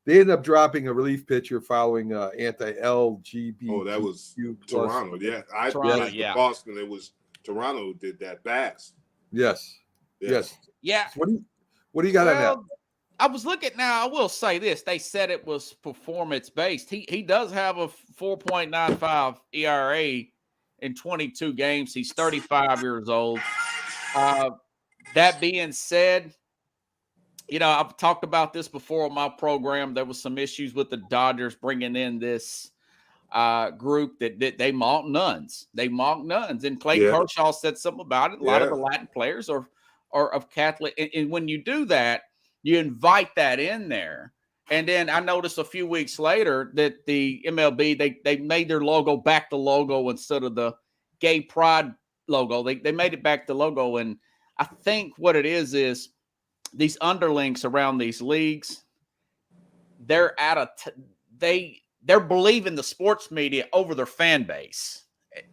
They ended up dropping a relief pitcher following anti-LGBT. Oh, that was Toronto. Yeah, Boston. It was Toronto who did that. Bass. Yes. Yeah. So what do you got on that? I was looking now. I will say this: they said it was performance based. He does have a 4.95 ERA in 22 games. He's 35 years old. That being said, I've talked about this before on my program. There was some issues with the Dodgers bringing in this group that they mock nuns. And Clay Kershaw said something about it. A lot of the Latin players are of Catholic. And when you do that, you invite that in there. And then I noticed a few weeks later that the MLB, they made their logo back to logo instead of the gay pride logo. They made it back to logo. And I think what it is these underlinks around these leagues, they're they're believing the sports media over their fan base.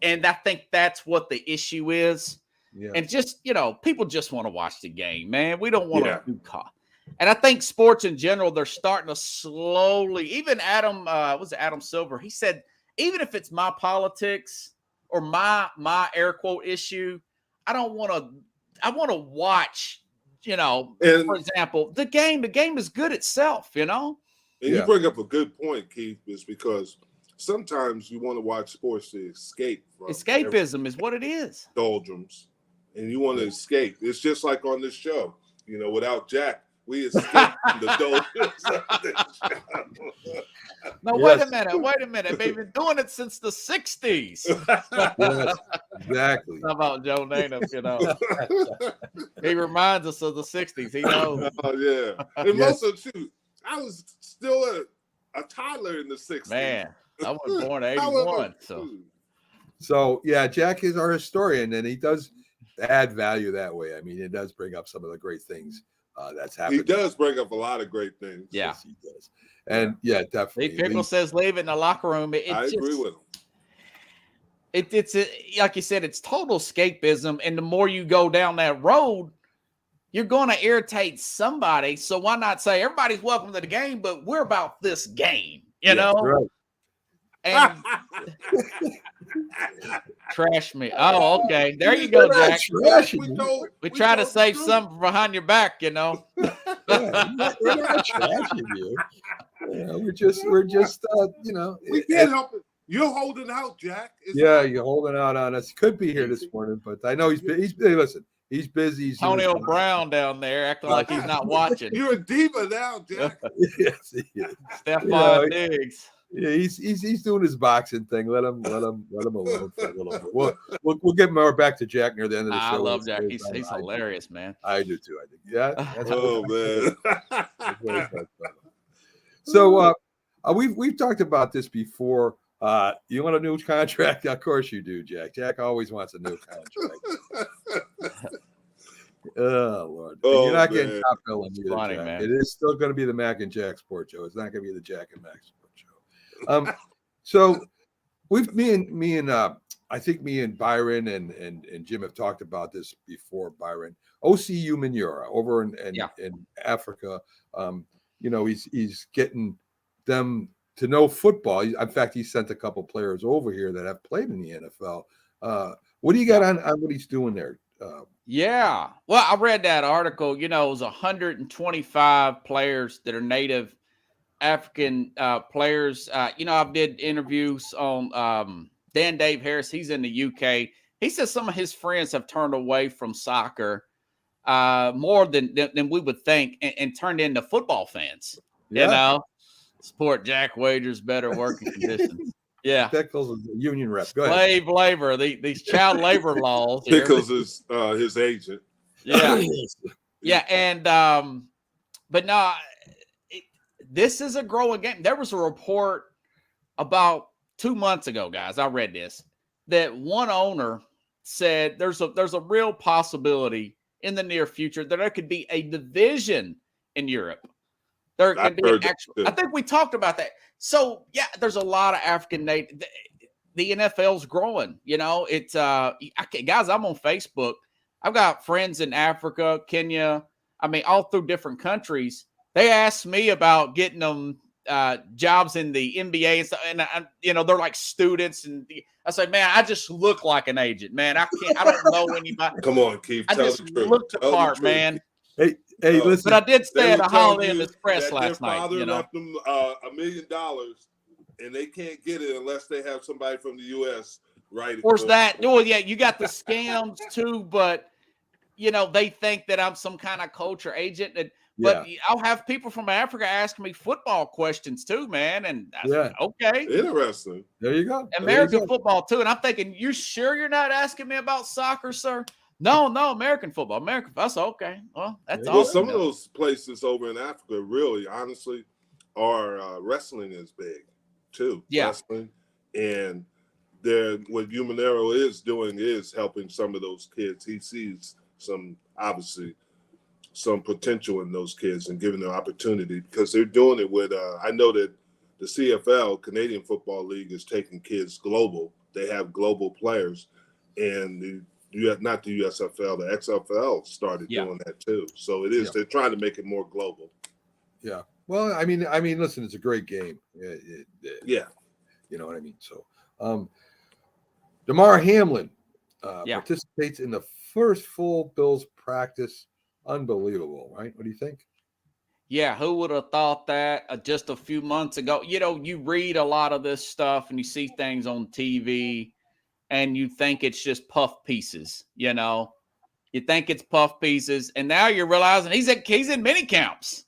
And I think that's what the issue is. Yeah. And just, people just want to watch the game, man. We don't want to do call. And I think sports in general, they're starting to slowly, even Adam Silver, he said, even if it's my politics or my air quote issue, I want to watch, for example, the game is good itself, And you bring up a good point, Keith, is because sometimes you want to watch sports to escape from escapism is what it is. Doldrums. And you want to escape. It's just like on this show. Without Jack, we escaped from the doldrums of this show. No, wait a minute. They've been doing it since the 60s. Yes, exactly. How about Joe Namath, He reminds us of the 60s. He knows. Oh, yeah. And most of shoot, I was still a toddler in the 60s. Man, I was born in 81. So, yeah, Jack is our historian, and he does add value that way. I mean, it does bring up some of the great things that's happening. He does bring up a lot of great things. Yeah. Yes, he does. And, yeah, definitely. Pickle says leave it in the locker room. I agree with him. It's like you said, it's total escapism. And the more you go down that road, you're going to irritate somebody. So why not say everybody's welcome to the game, but we're about this game, you know? Right. And trash me. Oh, okay. There you go, Jack. We try to save something behind your back, We're not trashing you. We're just we can't help it. You're holding out, Jack. You're holding out on us. He could be here this morning, but I know he's listen. He's busy. He's Antonio Brown down there acting like he's not watching. You're a diva now, Jack. Yes, he is. Stephon Diggs. Yeah, he's doing his boxing thing. Let him alone for a little bit. We'll get more back to Jack near the end of the show. I love Jack. He's hilarious, man. I do too. I think. Yeah. Man. So we've talked about this before. You want a new contract? Of course you do, Jack. Jack always wants a new contract. Oh Lord! You're not getting top billing either, funny, Jack. man. It is still going to be the Mac and Jack Sports Show. It's not going to be the Jack and Mac Sports Show. So I think me and Byron and Jim have talked about this before. Byron, OCU Manura over in Africa. He's getting them to know football. In fact, he sent a couple players over here that have played in the NFL. What do you got on what he's doing there? Well, I read that article. It was 125 players that are native African players. I did interviews on Dan Dave Harris. He's in the UK. He says some of his friends have turned away from soccer more than we would think and turned into football fans. Support Jack Wager's better working conditions. Yeah. Pickles is a union rep. Go ahead. Slave labor, these child labor laws. Pickles is his agent. Yeah. Yeah. And, but no, this is a growing game. There was a report about 2 months ago, guys. I read this, that one owner said there's a real possibility in the near future that there could be a division in Europe. There could be I think we talked about that. So yeah, there's a lot of African native. The NFL's growing. It's guys. I'm on Facebook. I've got friends in Africa, Kenya. I mean, all through different countries. They ask me about getting them jobs in the NBA and stuff, and they're like students. And I say, man, I just look like an agent, man. I don't know anybody. Come on, Keith. I just look the part, man. Hey, listen. But I did stay at a Holiday Inn Express last night. Their father left them $1 million, and they can't get it unless they have somebody from the U.S. right. Of course, that. Oh, yeah, you got the scams too, but they think that I'm some kind of culture agent. But I'll have people from Africa ask me football questions too, man. And I said, okay, interesting. There you go. American football too. And I'm thinking, you sure you're not asking me about soccer, sir? No, American football. That's okay. Well, that's awesome. Well, some of those places over in Africa, really, honestly, are wrestling is big too. Yeah. Wrestling. And what Humanero is doing is helping some of those kids. He sees some, obviously, some potential in those kids and giving them opportunity, because they're doing it with. I know that the CFL, Canadian Football League, is taking kids global. They have global players, and not the USFL, the XFL started doing that too. So it is. They're trying to make it more global. Yeah. Well, I mean, listen, it's a great game. Yeah. You know what I mean? So, Damar Hamlin participates in the first full Bills practice. Unbelievable, right? What do you think? Yeah, who would have thought that just a few months ago? You know, you read a lot of this stuff and you see things on TV and you think it's just puff pieces, you know. You think it's puff pieces, and now you're realizing he's in mini camps.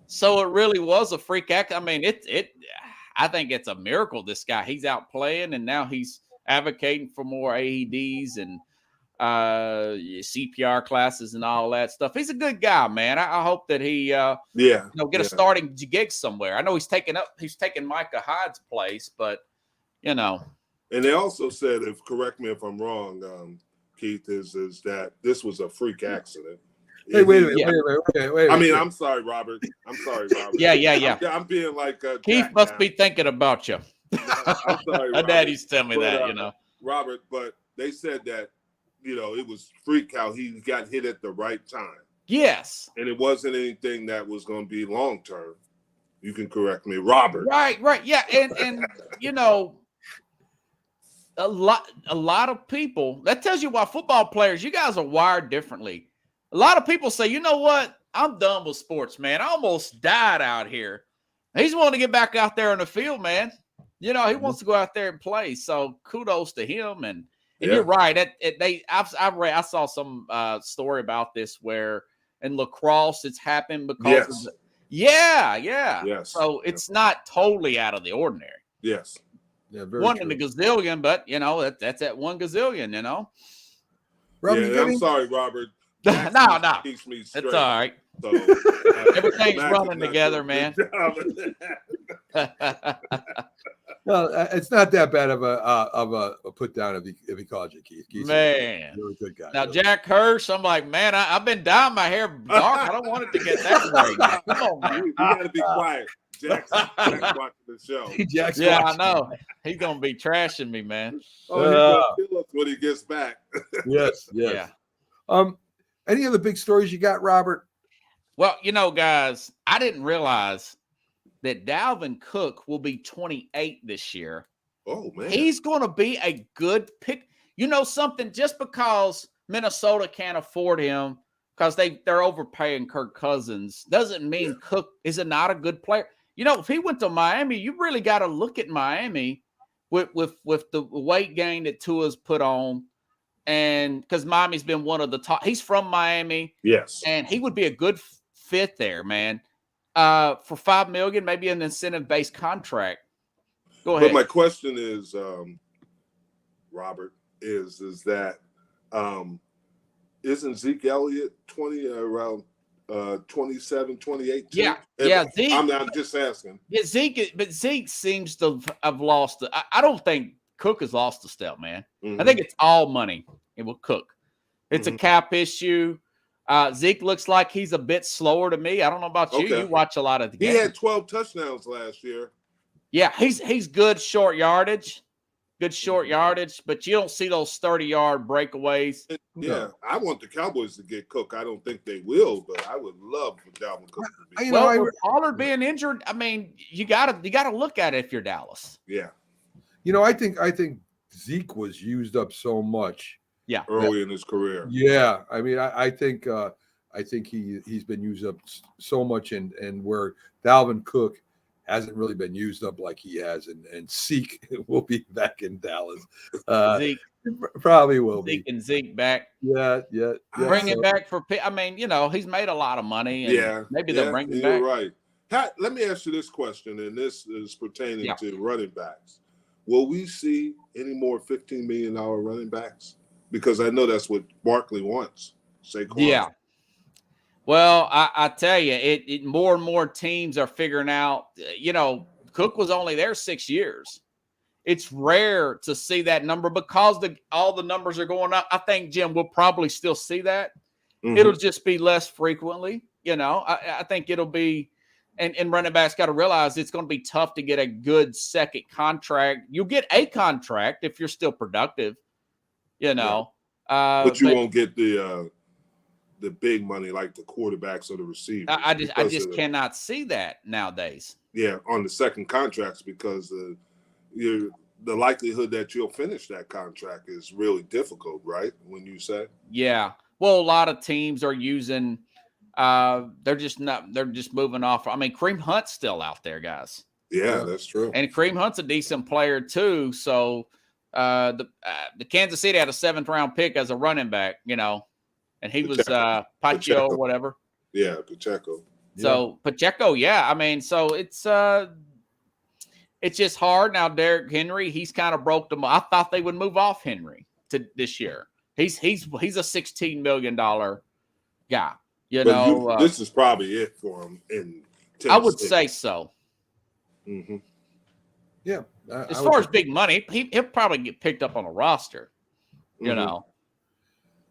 So it really was a freak act. I mean, I think it's a miracle this guy. He's out playing, and now he's advocating for more AEDs and CPR classes and all that stuff. He's a good guy, man. I hope that he get a starting gig somewhere. I know he's taking Micah Hyde's place, but you know. And they also said, correct me if I'm wrong, Keith, is that this was a freak accident. Hey, wait a minute. I mean, I'm sorry, Robert. Yeah. I'm being like Keith Jack must now. be thinking about you. I'm sorry, My daddy's telling me that, you know. Robert, but they said that, you know, it was freak how he got hit at the right time. Yes. And it wasn't anything that was going to be long term. You can correct me, Robert. Right. Yeah, and you know, a lot of people, that tells you why football players, you guys are wired differently. A lot of people say, you know what? I'm done with sports, man. I almost died out here. He's wanting to get back out there in the field, man. You know, he wants to go out there and play. So kudos to him. And you're right. I saw some story about this where in lacrosse it's happened because of Yes. So it's not totally out of the ordinary. Yes. Yeah, very one true. in a gazillion, but you know that's at one gazillion. You know. Robert, I'm sorry, Robert. No. Keeps me It's straight. all right. So, Everything's Mac running is not together, doing man. Well, it's not that bad of a put down if he calls you Keith. Keith's Man. a really good guy. Now, really. Jack Hirsch, I'm like, man, I've been dyeing my hair dark. I don't want it to get that gray. Now. Come on, man. You got to be quiet. Jack's watching the show. Jack's Yeah, watching. I know. He's gonna be trashing me, man. Oh, he's gonna kill us when he gets back. Yes. Yeah. Any other big stories you got, Robert? Well, you know, guys, I didn't realize that Dalvin Cook will be 28 this year. Oh, man. He's going to be a good pick. You know something? Just because Minnesota can't afford him because they're overpaying Kirk Cousins doesn't mean Cook is not a good player. You know, if he went to Miami, you really got to look at Miami with the weight gain that Tua's put on. And because Miami's been one of the top, he's from Miami. Yes. And he would be a good fit there, man. For $5 million, maybe an incentive-based contract. Go ahead. But my question is, Robert, is that isn't Zeke Elliott around 27, 28? Too? Yeah. Zeke. I'm just asking. Yeah, Zeke seems to have lost. I don't think Cook has lost a step, man. Mm-hmm. I think it's all money. It will Cook. It's a cap issue. Zeke looks like he's a bit slower to me. I don't know about you. You watch a lot of the games. He had 12 touchdowns last year. Yeah, he's good short yardage. But you don't see those 30-yard breakaways. Yeah, I want the Cowboys to get Cook. I don't think they will, but I would love for Dalvin Cook to be. With Pollard being injured, I mean, you gotta look at it if you're Dallas. Yeah. You know, I think Zeke was used up so much. Yeah, early in his career. Yeah, I mean, I think he's been used up so much, and where Dalvin Cook hasn't really been used up like he has, and Zeke will be back in Dallas. Zeke probably will be. Zeke back. Yeah. Bring him back for. I mean, you know, he's made a lot of money. And maybe they'll bring him back. You're right. Let me ask you this question, and this is pertaining to running backs. Will we see any more $15 million running backs? Because I know that's what Barkley wants. Saquon. Yeah. Well, I tell you, it more and more teams are figuring out. You know, Cook was only there 6 years. It's rare to see that number because all the numbers are going up. I think, Jim, we'll probably still see that. It'll just be less frequently. I think it'll be, and running backs got to realize it's going to be tough to get a good second contract. You'll get a contract if you're still productive, Right. But you won't get the big money like the quarterbacks or the receivers. I just cannot see that nowadays. Yeah, on the second contracts, because the likelihood that you'll finish that contract is really difficult, right? When you say, yeah, well, a lot of teams are using. They're just moving off. I mean, Kareem Hunt's still out there, guys. Yeah, that's true. And Kareem Hunt's a decent player too. So the Kansas City had a 7th round pick as a running back, and he was Pacheco or whatever. Yeah, Pacheco. So Pacheco, yeah. I mean, so it's just hard now. Derrick Henry, he's kind of broke them. I thought they would move off Henry to this year. He's a $16 million guy. This is probably it for him in Tennessee. I would say so. Mm-hmm. Yeah. As far as big money, he'll probably get picked up on a roster.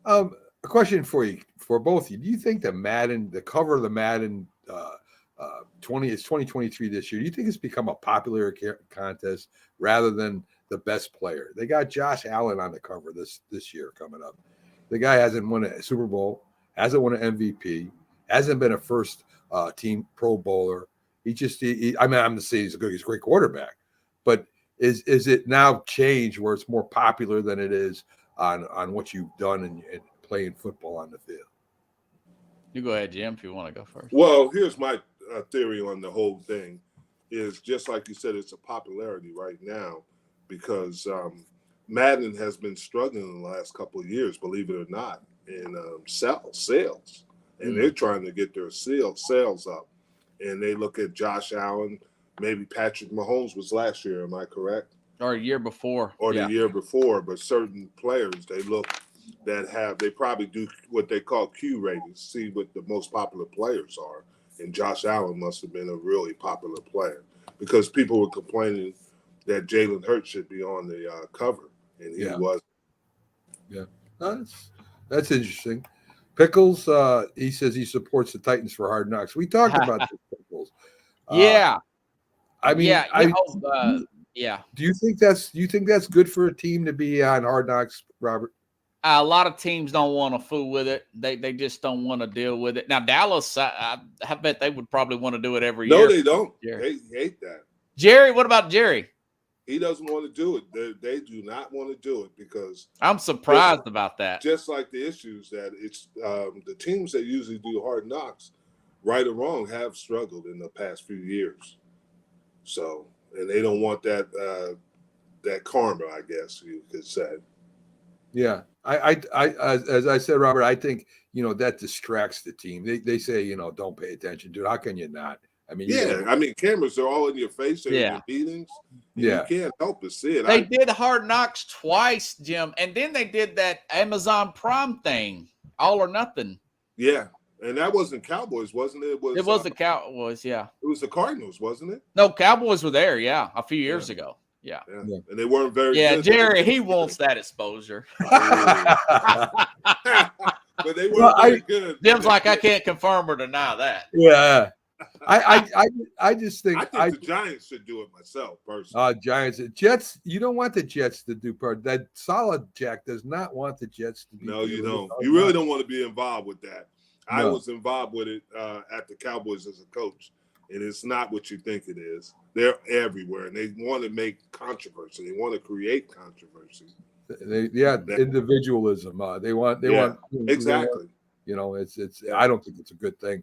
A question for you, for both of you. Do you think the cover of the Madden 2023 this year, do you think it's become a popular contest rather than the best player? They got Josh Allen on the cover this year coming up. The guy hasn't won a Super Bowl, hasn't won an MVP, hasn't been a first team Pro Bowler. I'm to say he's a great quarterback, but is it now changed where it's more popular than it is on what you've done and playing football on the field? You go ahead, Jim, if you want to go first. Well, here's my theory on the whole thing is just like you said, it's a popularity right now because Madden has been struggling in the last couple of years, believe it or not, in sales. And they're trying to get their sales up. And they look at Josh Allen, maybe Patrick Mahomes was last year, am I correct? Or a year before. Or the year before, but certain players they look they probably do what they call Q ratings, see what the most popular players are. And Josh Allen must have been a really popular player because people were complaining that Jalen Hurts should be on the cover, and he wasn't. Yeah, that's interesting. Pickles, he says he supports the Titans for Hard Knocks. We talked about this, Pickles. I mean, Do you think that's good for a team to be on Hard Knocks, Robert? A lot of teams don't want to fool with it. They just don't want to deal with it. Now, Dallas, I bet they would probably want to do it every year. No, they don't. They hate that. Jerry, what about Jerry? He doesn't want to do it. They do not want to do it because I'm surprised about that. Just like the issues that it's the teams that usually do Hard Knocks, right or wrong, have struggled in the past few years. So, and they don't want that karma, I guess you could say. Yeah, I as I said, Robert, I think that distracts the team. They say don't pay attention, dude. How can you not? I mean, cameras are all in your face in your meetings. You can't help but see it. They did Hard Knocks twice, Jim, and then they did that Amazon Prime thing, All or Nothing. Yeah, and that wasn't Cowboys, wasn't it? It was the Cowboys. Yeah, it was the Cardinals, wasn't it? No, Cowboys were there. Yeah, a few years ago. Yeah, and they weren't very. Yeah, good. Jerry, he wants that exposure. But they weren't very good. Jim's like, I can't confirm or deny that. Yeah. I just think the Giants should do it myself personally. Jets. You don't want the Jets to do part. That Solid Jack does not want the Jets to do. No, you don't. You really don't want to be involved with that. No. I was involved with it at the Cowboys as a coach, and it's not what you think it is. They're everywhere, and they want to make controversy. They want to create controversy. Individualism. They want exactly. It's. I don't think it's a good thing.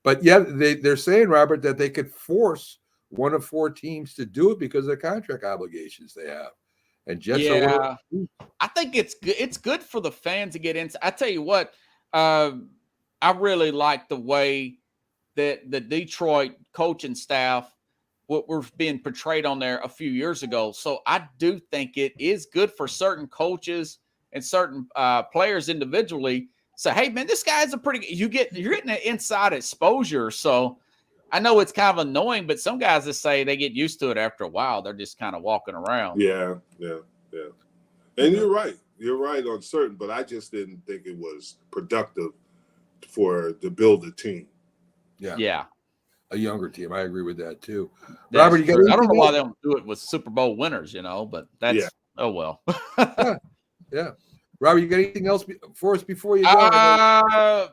But they're saying, Robert, that they could force one of 4 teams to do it because of the contract obligations they have. And Jets are I think it's good. It's good for the fans to get in. I tell you what, I really like the way that the Detroit coaching staff were being portrayed on there a few years ago. So I do think it is good for certain coaches and certain players individually. Say, hey man, this guy's you're getting an inside exposure. So I know it's kind of annoying, but some guys that say they get used to it after a while. They're just kind of walking around. Yeah. And you're right. You're right on certain, but I just didn't think it was productive to build a team. Yeah. A younger team. I agree with that too. That's Robert, you got true. I don't know anything why else? they don't do it with Super Bowl winners, but that's oh well. Yeah. Robert, you got anything else for us before you go?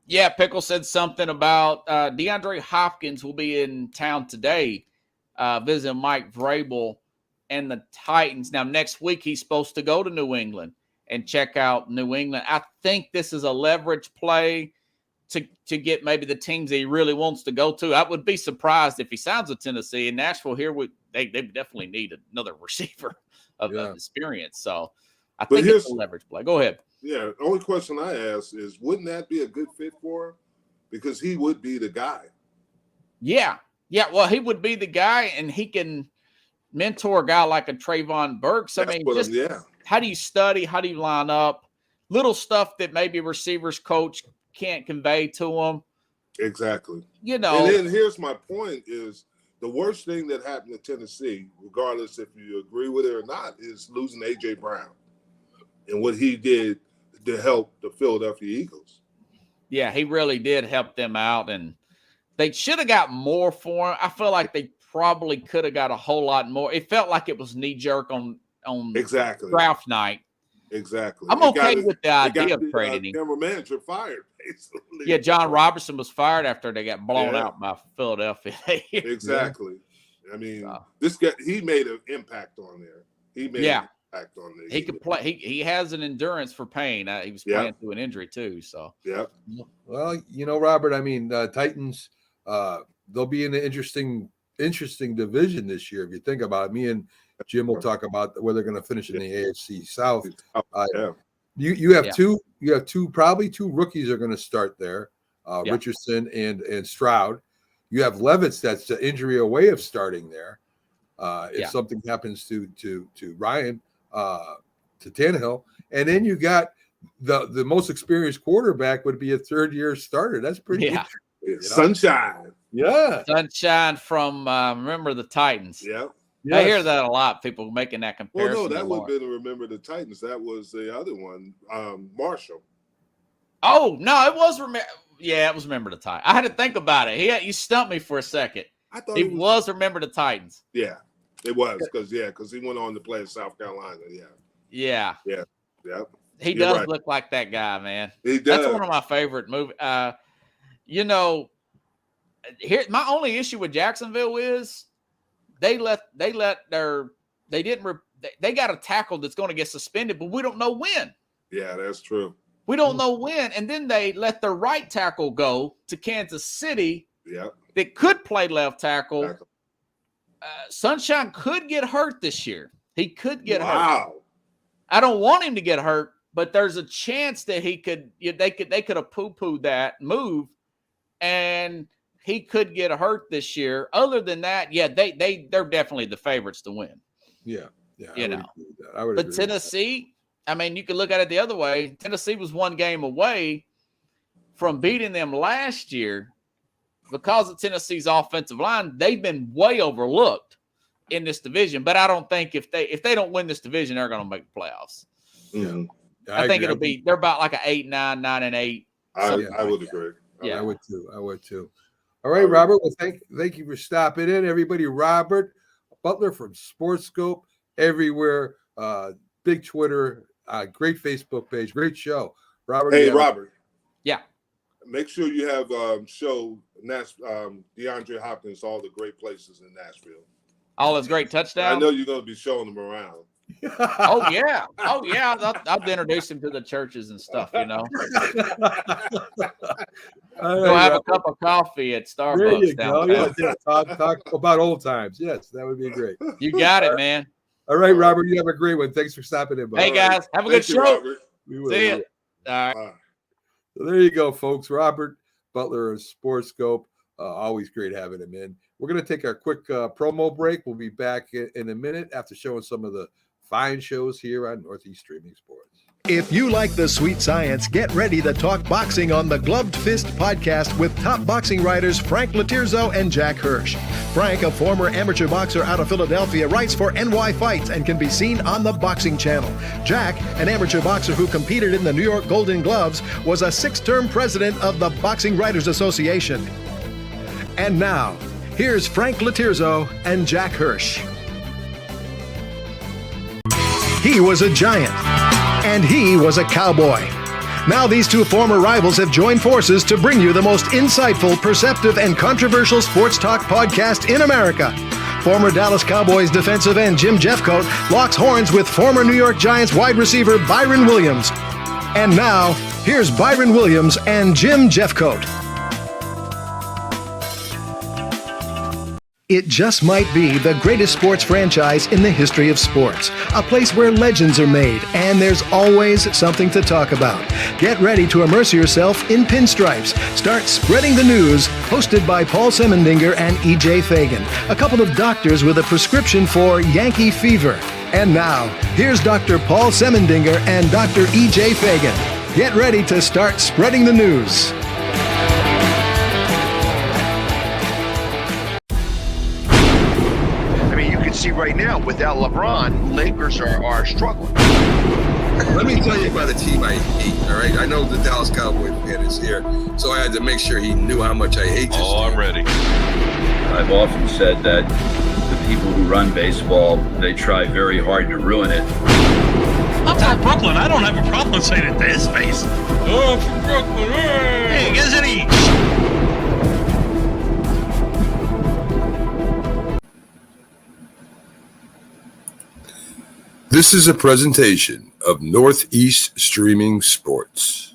Yeah, Pickle said something about DeAndre Hopkins will be in town today, visiting Mike Vrabel and the Titans. Now, next week, he's supposed to go to New England and check out New England. I think this is a leverage play to get maybe the teams that he really wants to go to. I would be surprised if he signs with Tennessee. And Nashville here, they definitely need another receiver of experience. So I think it's a leverage play. Go ahead. Yeah, the only question I ask is, wouldn't that be a good fit for him? Because he would be the guy. Yeah. Well, he would be the guy, and he can mentor a guy like a Trayvon Burks. I mean, how do you study? How do you line up? Little stuff that maybe receivers coach can't convey to them. Exactly. And then here's my point is the worst thing that happened to Tennessee, regardless if you agree with it or not, is losing A.J. Brown and what he did to help the Philadelphia Eagles. Yeah, he really did help them out, and they should have got more for him. I feel like they probably could have got a whole lot more. It felt like it was knee-jerk on draft night. Exactly. I'm okay with the idea of trading him. General manager fired, basically. Yeah, John Robertson was fired after they got blown out by Philadelphia. Exactly. I mean, this guy, he made an impact on there. He made an impact on there. He could play. He has an endurance for pain. He was playing through an injury too. So Well, Robert, I mean, Titans, they'll be in an interesting division this year. If you think about it, me and Jim will talk about where they're going to finish in the AFC South. You have probably two rookies are going to start there, Richardson and Stroud. You have Levis that's the injury away of starting there. If something happens to Ryan, to Tannehill, and then you got the most experienced quarterback would be a third-year starter. That's pretty Sunshine. Yeah. Sunshine from Remember the Titans. Yeah. Yes. I hear that a lot. People making that comparison. Well, no, that would have been Remember the Titans. That was the other one, Marshall. Oh no, it was it was Remember the Titans. I had to think about it. You stumped me for a second. I thought it was Remember the Titans. Yeah, it was because he went on to play in South Carolina. Yeah. He does look like that guy, man. He does. That's one of my favorite movies. Here my only issue with Jacksonville is they got a tackle that's going to get suspended, but we don't know when. Yeah, that's true. We don't know when. And then they let their right tackle go to Kansas City. Yeah. That could play left tackle. Sunshine could get hurt this year. He could get hurt. I don't want him to get hurt, but there's a chance that he could. They could have poo-pooed that move, and he could get hurt this year. Other than that, they're definitely the favorites to win. Yeah. But Tennessee, I mean, you could look at it the other way. Tennessee was one game away from beating them last year because of Tennessee's offensive line. They've been way overlooked in this division, but I don't think if they don't win this division, they're going to make the playoffs. Mm-hmm. I think it'll be they're about like an 8-9, 9-8. I would agree. I would too. All right, Robert. Well, thank you for stopping in, everybody. Robert Butler from Skope everywhere. Big Twitter, great Facebook page, great show. Robert. Hey, Robert. Yeah. Make sure you have show DeAndre Hopkins all the great places in Nashville. All his great touchdowns. I know you're going to be showing them around. Oh yeah. I'll introduce him to the churches and stuff. Go have a cup of coffee at Starbucks. There you go. Yeah, talk about old times. Yes, that would be great. You got it, man. All right, Robert. You have a great one. Thanks for stopping in. Hey guys, have a good show. See you. All right. So there you go, folks. Robert Butler of Skope. Always great having him in. We're going to take our quick promo break. We'll be back in a minute after showing some of the fine shows here on Northeast Streaming Sports. If you like the sweet science, get ready to talk boxing on the Gloved Fist podcast with top boxing writers Frank Latirzo and Jack Hirsch. Frank, a former amateur boxer out of Philadelphia, writes for NY Fights and can be seen on the Boxing Channel. Jack, an amateur boxer who competed in the New York Golden Gloves, was a 6-term president of the Boxing Writers Association. And now, here's Frank Latirzo and Jack Hirsch. He was a giant, and he was a cowboy. Now these two former rivals have joined forces to bring you the most insightful, perceptive, and controversial sports talk podcast in America. Former Dallas Cowboys defensive end Jim Jeffcoat locks horns with former New York Giants wide receiver Byron Williams. And now, here's Byron Williams and Jim Jeffcoat. It just might be the greatest sports franchise in the history of sports. A place where legends are made, and there's always something to talk about. Get ready to immerse yourself in pinstripes. Start spreading the news, hosted by Paul Semendinger and E.J. Fagan, a couple of doctors with a prescription for Yankee fever. And now, here's Dr. Paul Semendinger and Dr. E.J. Fagan. Get ready to start spreading the news. See right now, without LeBron, Lakers are struggling. Let me tell you about a team I hate, all right? I know the Dallas Cowboys fan is here, so I had to make sure he knew how much I hate this team. I'm ready. I've often said that the people who run baseball, they try very hard to ruin it. I'm from Brooklyn. I don't have a problem saying it to his face. Oh, I'm from Brooklyn. Hey, get any... This is a presentation of Northeast Streaming Sports.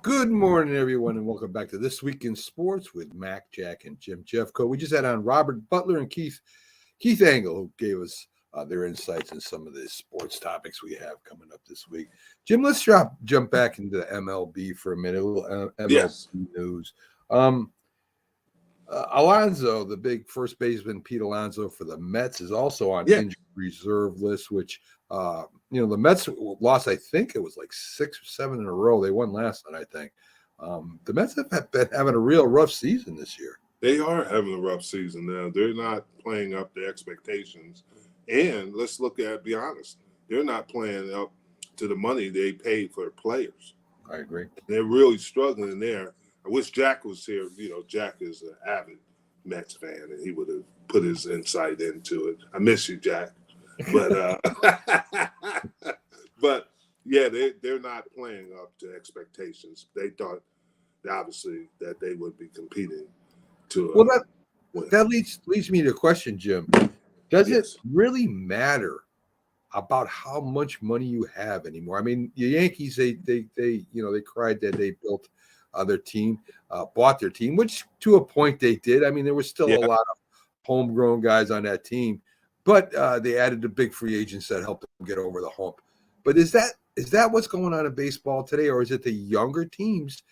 Good morning, everyone, and welcome back to This Week in Sports with Mac, Jack, and Jim Jeffcoat. We just had on Robert Butler and Keith Engle, who gave us their insights in some of the sports topics we have coming up this week. Jim, let's jump back into the MLB for a minute. A little MLB news. Alonso, the big first baseman, Pete Alonso for the Mets, is also on injured reserve list, which, the Mets lost, I think it was like 6 or 7 in a row. They won last night, I think. The Mets have been having a real rough season this year. They are having a rough season now. They're not playing up to expectations. And let's be honest, they're not playing up to the money they paid for players. I agree. They're really struggling there. I wish Jack was here. Jack is an avid Mets fan, and he would have put his insight into it. I miss you, Jack. But, they're not playing up to expectations. They thought, obviously, that they would be competing to win. That leads me to a question, Jim. Does it really matter about how much money you have anymore? I mean, the Yankees, they cried that they built their team, bought their team, which to a point they did. I mean, there was still a lot of homegrown guys on that team, but they added the big free agents that helped them get over the hump. But is that what's going on in baseball today, or is it the younger teams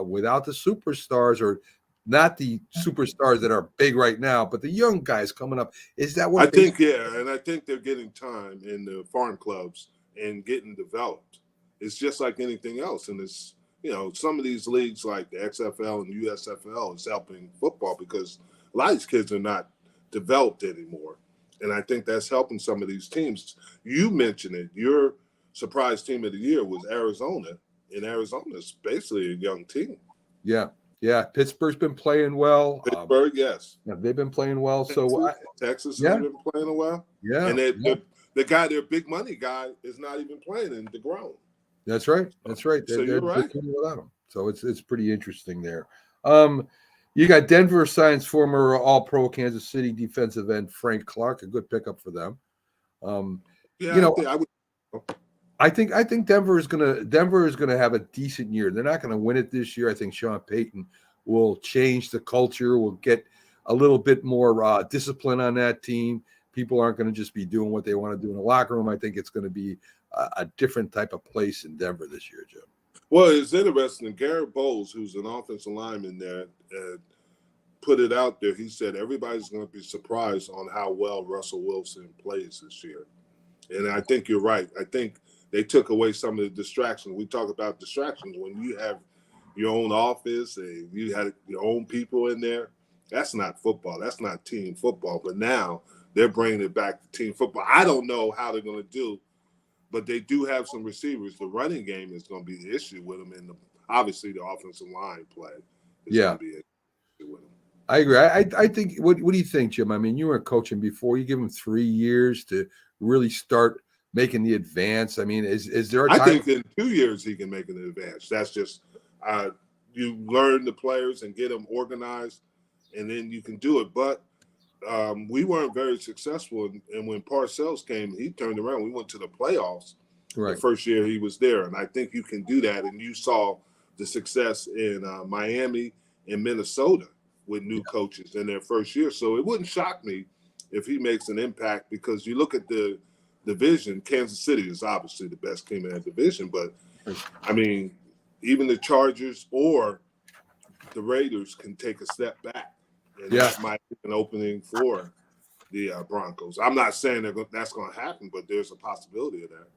without the superstars, or not the superstars that are big right now, but the young guys coming up? Is that what I think? Yeah, and I think they're getting time in the farm clubs and getting developed. It's just like anything else, and it's. Some of these leagues like the XFL and USFL is helping football because a lot of these kids are not developed anymore. And I think that's helping some of these teams. You mentioned it. Your surprise team of the year was Arizona. And Arizona's basically a young team. Yeah. Pittsburgh's been playing well. Yes. Yeah, they've been playing well. Texas has been playing well. Yeah. And the guy, their big money guy, is not even playing in DeGrom. That's right. So you're right. Without him. So it's pretty interesting there. You got Denver signs former All-Pro Kansas City defensive end Frank Clark, a good pickup for them. I think Denver is gonna have a decent year. They're not gonna win it this year. I think Sean Payton will change the culture. Will get a little bit more discipline on that team. People aren't going to just be doing what they want to do in the locker room. I think it's going to be a different type of place in Denver this year, Jim. Well, it's interesting. Garrett Bowles, who's an offensive lineman there, put it out there. He said everybody's going to be surprised on how well Russell Wilson plays this year. And I think you're right. I think they took away some of the distractions. We talk about distractions. When you have your own office and you had your own people in there, that's not football. That's not team football. But now they're bringing it back to team football. I don't know how they're going to do, but they do have some receivers. The running game is going to be the issue with them, and obviously the offensive line play is going to be an issue with them. I agree. I think. What do you think, Jim? I mean, you were coaching before. You give them 3 years to really start making the advance. I mean, is there a time? I think in 2 years he can make an advance. That's just you learn the players and get them organized, and then you can do it. But we weren't very successful, and when Parcells came, he turned around. We went to the playoffs the first year he was there, and I think you can do that. And you saw the success in Miami and Minnesota with new coaches in their first year. So it wouldn't shock me if he makes an impact, because you look at the division, Kansas City is obviously the best team in that division. But, I mean, even the Chargers or the Raiders can take a step back. And that might be an opening for the Broncos. I'm not saying that's going to happen, but there's a possibility of that.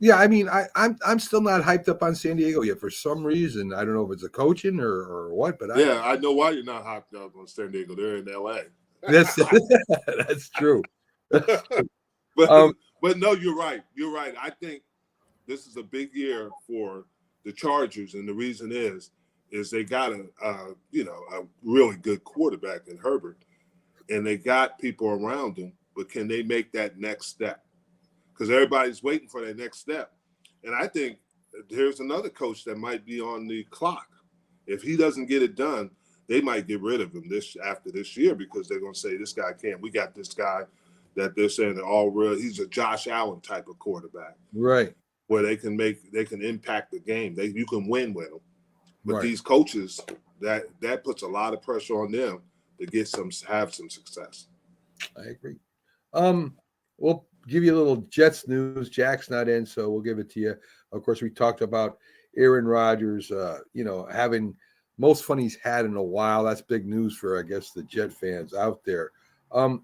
Yeah, I mean, I'm still not hyped up on San Diego yet for some reason. I don't know if it's a coaching or what, but I know why you're not hyped up on San Diego. They're in LA. That's true. But no, you're right. You're right. I think this is a big year for the Chargers, and the reason is they got a really good quarterback in Herbert, and they got people around him. But can they make that next step? Because everybody's waiting for that next step. And I think there's another coach that might be on the clock. If he doesn't get it done, they might get rid of him after this year, because they're going to say, this guy can't. We got this guy that they're saying they're all real. He's a Josh Allen type of quarterback. Right. Where they can impact the game. You can win with them. But these coaches, that puts a lot of pressure on them to have some success. I agree. We'll give you a little Jets news. Jack's not in, so we'll give it to you. Of course, we talked about Aaron Rodgers, having most fun he's had in a while. That's big news for, I guess, the Jet fans out there. I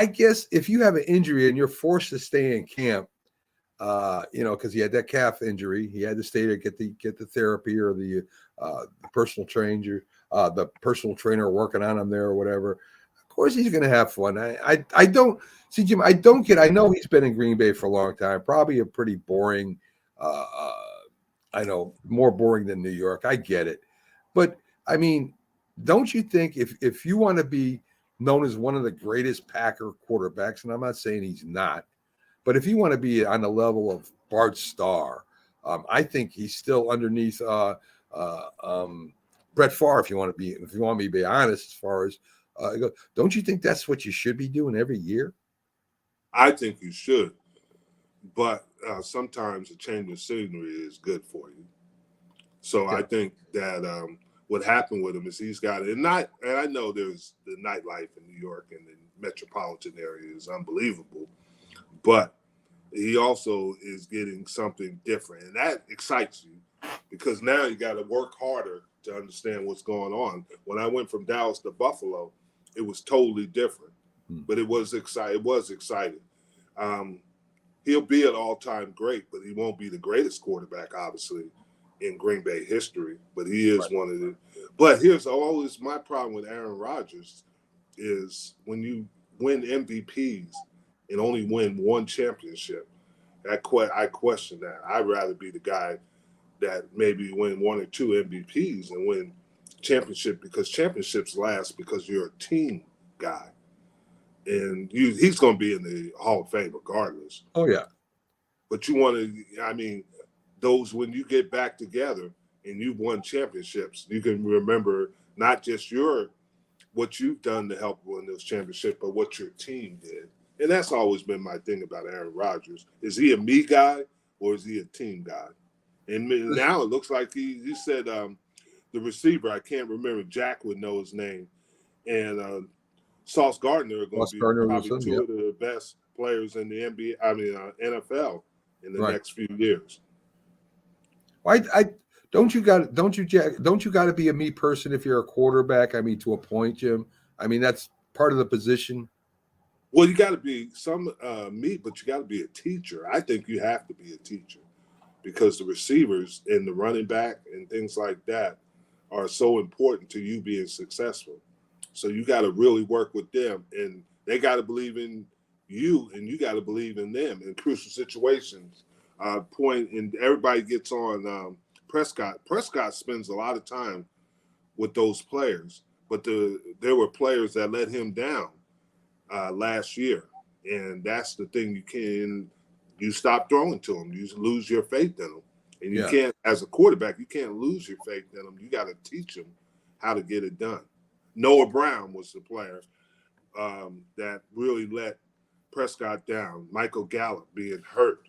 guess if you have an injury and you're forced to stay in camp, because he had that calf injury, he had to stay to get the therapy or the personal trainer working on him there or whatever. Of course, he's going to have fun. I don't see, Jim. I know he's been in Green Bay for a long time. Probably a pretty boring. I know, more boring than New York. I get it, but I mean, don't you think if you want to be known as one of the greatest Packer quarterbacks, and I'm not saying he's not, but if you want to be on the level of Bart Starr, I think he's still underneath Brett Favre. If you want me to be honest, as far as don't you think that's what you should be doing every year? I think you should, but sometimes a change of scenery is good for you. So I think that what happened with him is he's got it, and I know there's the nightlife in New York and the metropolitan area is unbelievable, but he also is getting something different, and that excites you because now you got to work harder to understand what's going on. When I went from Dallas to Buffalo, it was totally different, but it was exciting. It was exciting. He'll be an all-time great, but he won't be the greatest quarterback, obviously, in Green Bay history. But he is one of the. But here's always my problem with Aaron Rodgers is when you win MVPs and only win one championship. I question that. I'd rather be the guy that maybe win one or two MVPs and win championship, because championships last because you're a team guy. And he's going to be in the Hall of Fame regardless. Oh, yeah. But you want to, those when you get back together and you've won championships, you can remember not just what you've done to help win those championships, but what your team did. And that's always been my thing about Aaron Rodgers. Is he a me guy or is he a team guy? And now it looks like he said the receiver, I can't remember, Jack would know his name, and Sauce Gardner are going to be probably two of the best players in the NFL in the next few years. Well, don't you got to be a me person if you're a quarterback? I mean, to a point, Jim. I mean, that's part of the position. Well, you got to be some me, but you got to be a teacher. I think you have to be a teacher because the receivers and the running back and things like that are so important to you being successful. So you got to really work with them, and they got to believe in you, and you got to believe in them in crucial situations. And everybody gets on Prescott. Prescott spends a lot of time with those players, but there were players that let him down last year, and that's the thing. You stop throwing to them. You lose your faith in them, and you can't, as a quarterback, you can't lose your faith in them. You got to teach them how to get it done. Noah Brown was the player that really let Prescott down. Michael Gallup being hurt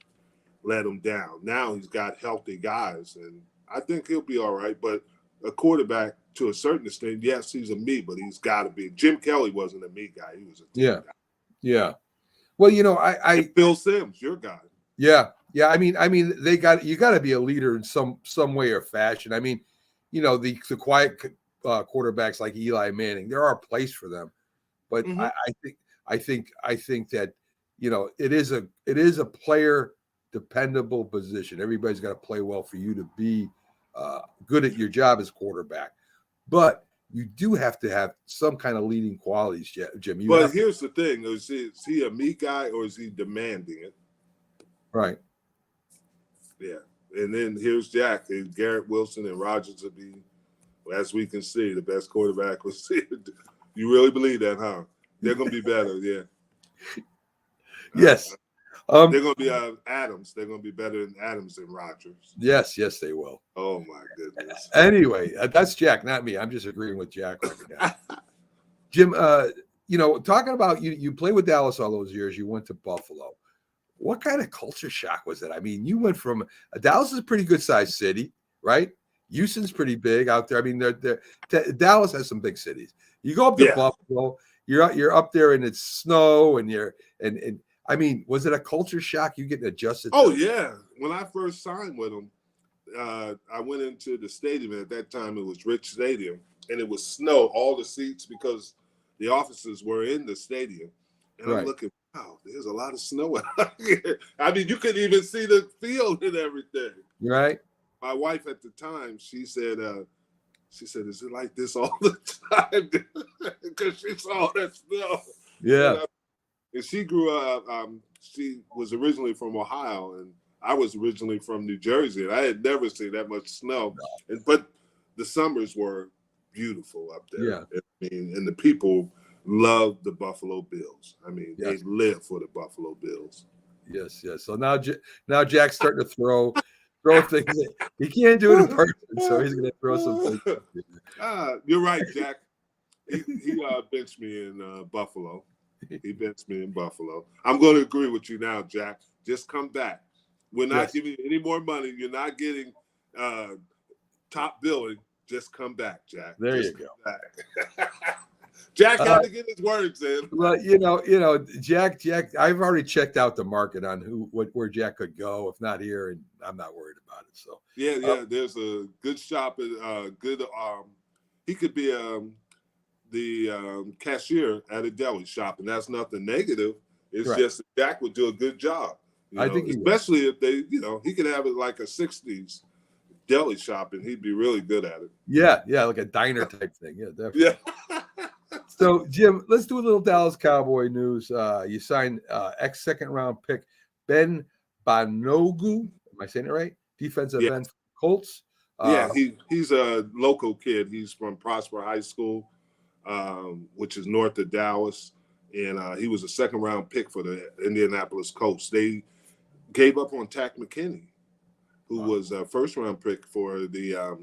let him down. Now he's got healthy guys, and I think he'll be all right. But a quarterback, to a certain extent, yes, he's a me, but he's got to be. Jim Kelly wasn't a me guy. He was a team guy. Yeah. Well, I Phil Simms, your guy. Yeah. I mean, you got to be a leader in some way or fashion. I mean, the quiet quarterbacks like Eli Manning, there are a place for them, but I think that it is a player dependable position. Everybody's got to play well for you to be good at your job as quarterback, but you do have to have some kind of leading qualities, Jim. But here's the thing: is he a me guy or is he demanding it? Right. Yeah, and then here's Jack. Garrett Wilson and Rodgers will be, as we can see, the best quarterback was. You really believe that, huh? They're going to be better, yeah. Yes. They're going to be Adams. They're going to be better than Adams and Rodgers. Yes, they will. Oh, my goodness. Anyway, that's Jack, not me. I'm just agreeing with Jack right now. Jim, talking about you played with Dallas all those years. You went to Buffalo. What kind of culture shock was it? I mean, you went from Dallas is a pretty good sized city, right? Houston's pretty big out there. I mean, Dallas has some big cities. You go up to Buffalo, you're up there and it's snow and and I mean, was it a culture shock? You getting adjusted? Yeah. When I first signed with them, I went into the stadium, and at that time it was Rich Stadium, and it was snow, all the seats, because the offices were in the stadium. And I'm looking, wow, there's a lot of snow out here. I mean, you could even see the field and everything. Right. My wife at the time, she said, is it like this all the time? Because she saw that snow. Yeah. And she grew up, she was originally from Ohio, and I was originally from New Jersey, and I had never seen that much snow. But the summers were beautiful up there. Yeah. I mean, and the people loved the Buffalo Bills. I mean, they live for the Buffalo Bills. Yes. So now Jack's starting to throw things. He can't do it in person, so he's going to throw some things. You're right, Jack. He benched me in Buffalo. He benched me in Buffalo. I'm going to agree with you now, Jack. Just come back. We're not giving you any more money. You're not getting top billing. Just come back, Jack. There Just you go. Jack had to get his words in. Well, Jack. I've already checked out the market on where Jack could go. If not here, and I'm not worried about it. So there's a good shop at he could be the cashier at a deli shop, and that's nothing negative. It's just that Jack would do a good job. I think especially if they, he could have it like a 60s deli shop, and he'd be really good at it. Yeah, like a diner type thing. Yeah, definitely. Yeah. So, Jim, let's do a little Dallas Cowboy news. You signed ex-second round pick Ben Banogu. Am I saying it right? Defensive end Colts. He's a local kid. He's from Prosper High School, which is north of Dallas. And he was a second round pick for the Indianapolis Colts. They gave up on Tack McKinney, who was a first round pick for the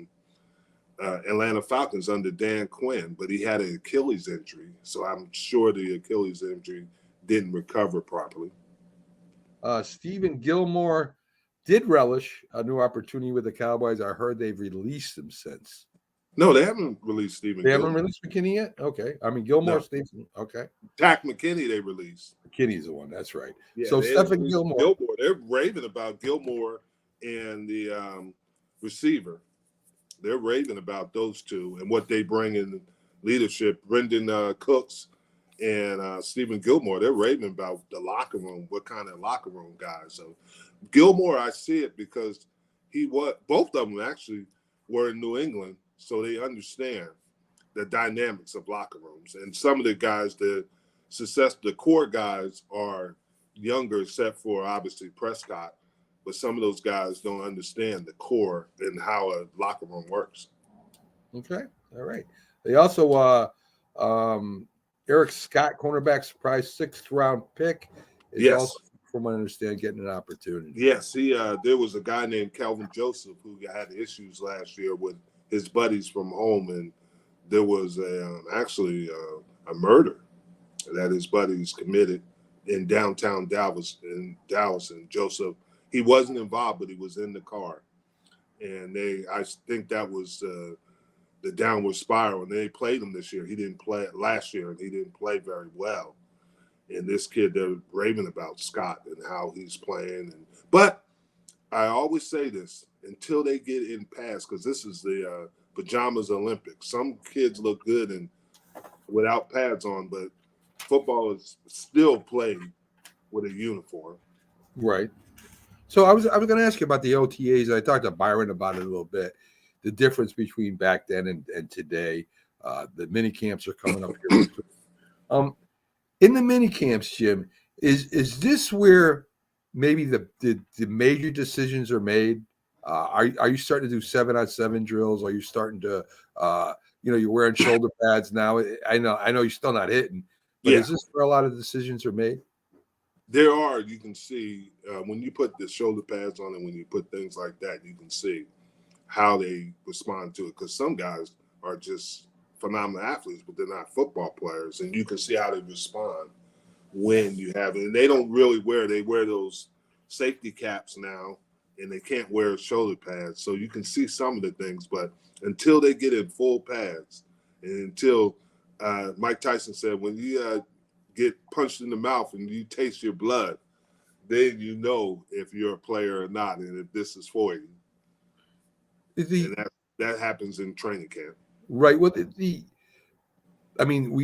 Atlanta Falcons under Dan Quinn, but he had an Achilles injury. So I'm sure the Achilles injury didn't recover properly. Stephen Gilmore did relish a new opportunity with the Cowboys. I heard they've released him since. No, they haven't released Stephen Gilmore. They haven't released McKinney yet? Okay. I mean, Gilmore, Stephen. Okay. Tack McKinney they released. McKinney's the one. That's right. Yeah, so Stephen Gilmore. They're raving about Gilmore and the receiver. They're raving about those two and what they bring in leadership. Brendan Cooks and Stephen Gilmore, they're raving about the locker room, what kind of locker room guys. So Gilmore, I see it because both of them actually were in New England, so they understand the dynamics of locker rooms. And some of the guys, the core guys are younger, except for obviously Prescott, but some of those guys don't understand the core and how a locker room works. Okay. All right. They also, Eric Scott, cornerback, surprise 6th round pick, is also, from what I understand, getting an opportunity. Yes. There was a guy named Calvin Joseph who had issues last year with his buddies from home, and there was actually a murder that his buddies committed in downtown Dallas. And Joseph, he wasn't involved, but he was in the car. And I think that was the downward spiral. And they played him this year. He didn't play last year, and he didn't play very well. And this kid, they're raving about Scott and how he's playing. But I always say this, until they get in pass, because this is the pajamas Olympics. Some kids look good and without pads on, but football is still played with a uniform. Right. So I was going to ask you about the OTAs. I talked to Byron about it a little bit. The difference between back then and today. The mini camps are coming up here. In the mini camps, Jim, is this where maybe the major decisions are made? Are you starting to do 7-on-7 drills? Are you starting to you're wearing shoulder pads now? I know you're still not hitting, but is this where a lot of decisions are made? There are. You can see when you put the shoulder pads on and when you put things like that, you can see how they respond to it. Because some guys are just phenomenal athletes, but they're not football players. And you can see how they respond when you have it. And they don't really they wear those safety caps now, and they can't wear shoulder pads. So you can see some of the things. But until they get in full pads, and until Mike Tyson said, when you get punched in the mouth and you taste your blood, then you know if you're a player or not, and if this is for you. And that happens in training camp. Right. Well, we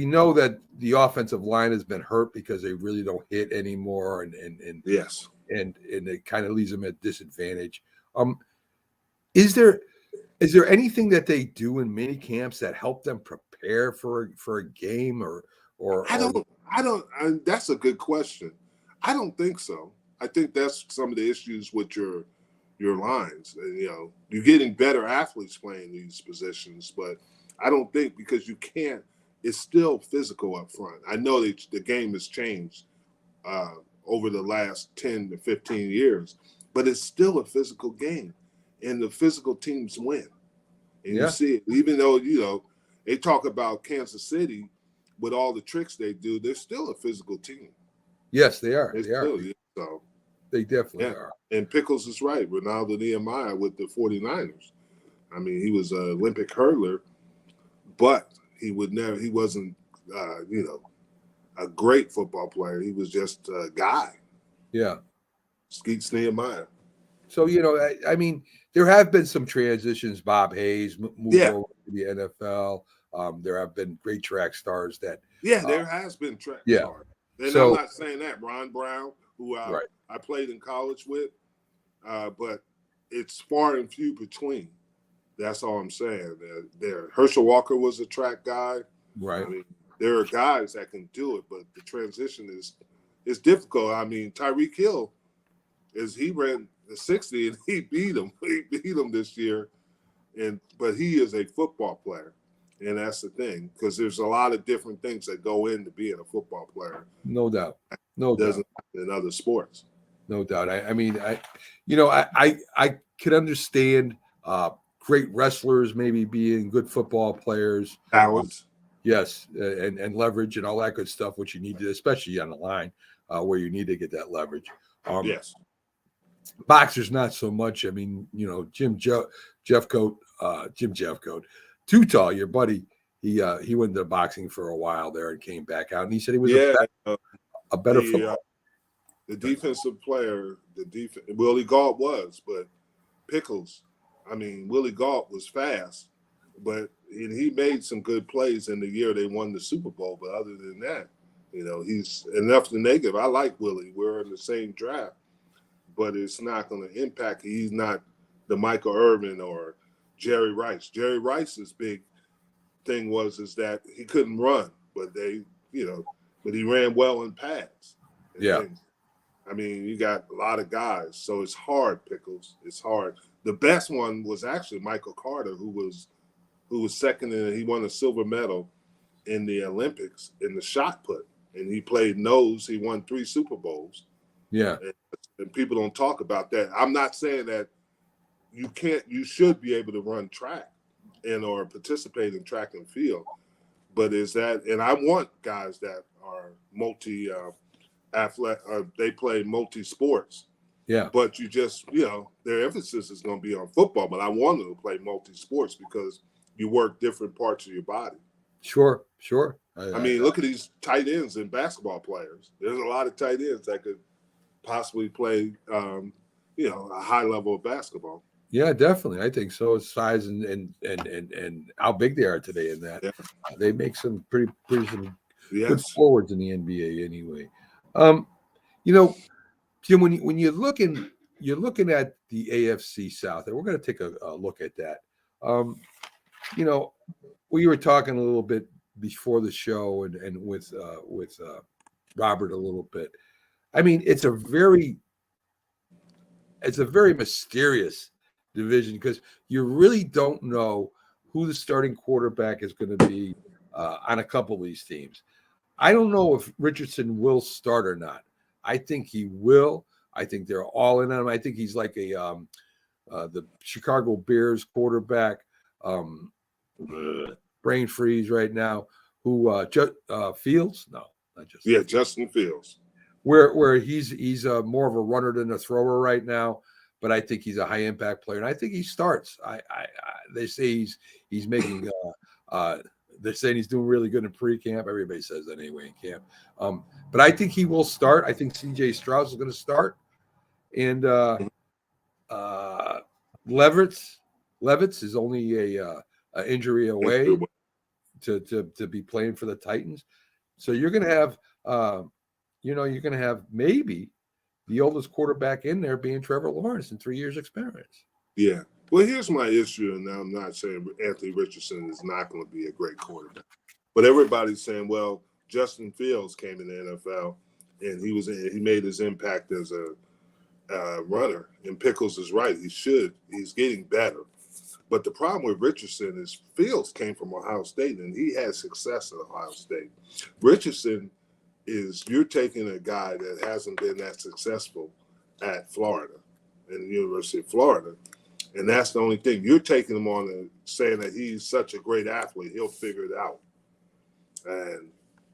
know that the offensive line has been hurt because they really don't hit anymore, and yes, and it kind of leaves them at disadvantage. Is there anything that they do in mini camps that help them prepare for a game or I don't. That's a good question. I don't think so. I think that's some of the issues with your lines. And, you're getting better athletes playing these positions, but I don't think, because you can't. It's still physical up front. I know that the game has changed over the last 10 to 15 years, but it's still a physical game, and the physical teams win. And you see it, even though they talk about Kansas City. With all the tricks they do, they're still a physical team. Yes, they are. So they definitely are. And Pickles is right. Ronaldo Nehemiah with the 49ers. I mean, he was an Olympic hurdler, but he wasn't, a great football player. He was just a guy. Yeah. Skeets Nehemiah. So, there have been some transitions. Bob Hayes moved over to the NFL. There have been great track stars that. Yeah, there has been track stars. And I'm not saying that. Ron Brown, who I played in college with, but it's far and few between. That's all I'm saying. Herschel Walker was a track guy. Right. There are guys that can do it, but the transition is difficult. Tyreek Hill, he ran the 60 and he beat him. He beat him this year, but he is a football player. And that's the thing, because there's a lot of different things that go into being a football player. No doubt. Doesn't in other sports. No doubt. I could understand great wrestlers maybe being good football players. Talent. Yes, and leverage and all that good stuff, which you need to, especially on the line, where you need to get that leverage. Yes. Boxers, not so much. Jim Jeffcoat, Too Tall, your buddy, he went into boxing for a while there and came back out, and he said he was a better football. The defensive player, Willie Gault was, but Pickles, I mean, Willie Gault was fast, but he made some good plays in the year they won the Super Bowl. But other than that, he's enough to negative. I like Willie. We're in the same draft, but it's not going to impact. He's not the Michael Irvin or Jerry Rice. Jerry Rice's big thing is that he couldn't run, but but he ran well in pads. I mean, you got a lot of guys, so it's hard, Pickles. It's hard. The best one was actually Michael Carter, who was second, and he won a silver medal in the Olympics in the shot put, and he played nose. He won 3 Super Bowls. Yeah, and people don't talk about that. I'm not saying that you can't. You should be able to run track or participate in track and field, but and I want guys that are multi athletic. They play multi sports. Yeah, but you just their emphasis is going to be on football. But I want them to play multi sports because you work different parts of your body. Sure. I mean, look at these tight ends and basketball players. There's a lot of tight ends that could possibly play, a high level of basketball. Yeah, definitely. I think so. Size and how big they are today in that. Yeah. They make some pretty some Yes. good forwards in the NBA anyway. Jim, when you're looking at the AFC South, and we're going to take a look at that. We were talking a little bit before the show and with Robert a little bit. I mean, it's a very mysterious division because you really don't know who the starting quarterback is going to be on a couple of these teams. I don't know if Richardson will start or not. I think he will. I think they're all in on him. I think he's like the Chicago Bears quarterback, brain freeze right now. Who Fields? No, not just Justin Fields. Where he's more of a runner than a thrower right now, but I think he's a high impact player, and I think he starts. They say he's making. They're saying he's doing really good in pre-camp. Everybody says that anyway in camp. But I think he will start. I think C.J. Stroud is going to start, and Levitz is only a injury away to be playing for the Titans. So you're going to have, you're going to have maybe the oldest quarterback in there being Trevor Lawrence in 3 years experience. Yeah. Well, here's my issue, and I'm not saying Anthony Richardson is not going to be a great quarterback, but everybody's saying, well, Justin Fields came in the NFL and he made his impact as a runner. And Pickles is right; he's getting better. But the problem with Richardson is Fields came from Ohio State and he had success at Ohio State. Richardson you're taking a guy that hasn't been that successful at Florida, in the University of Florida. And that's the only thing. You're taking him on and saying that he's such a great athlete, he'll figure it out. And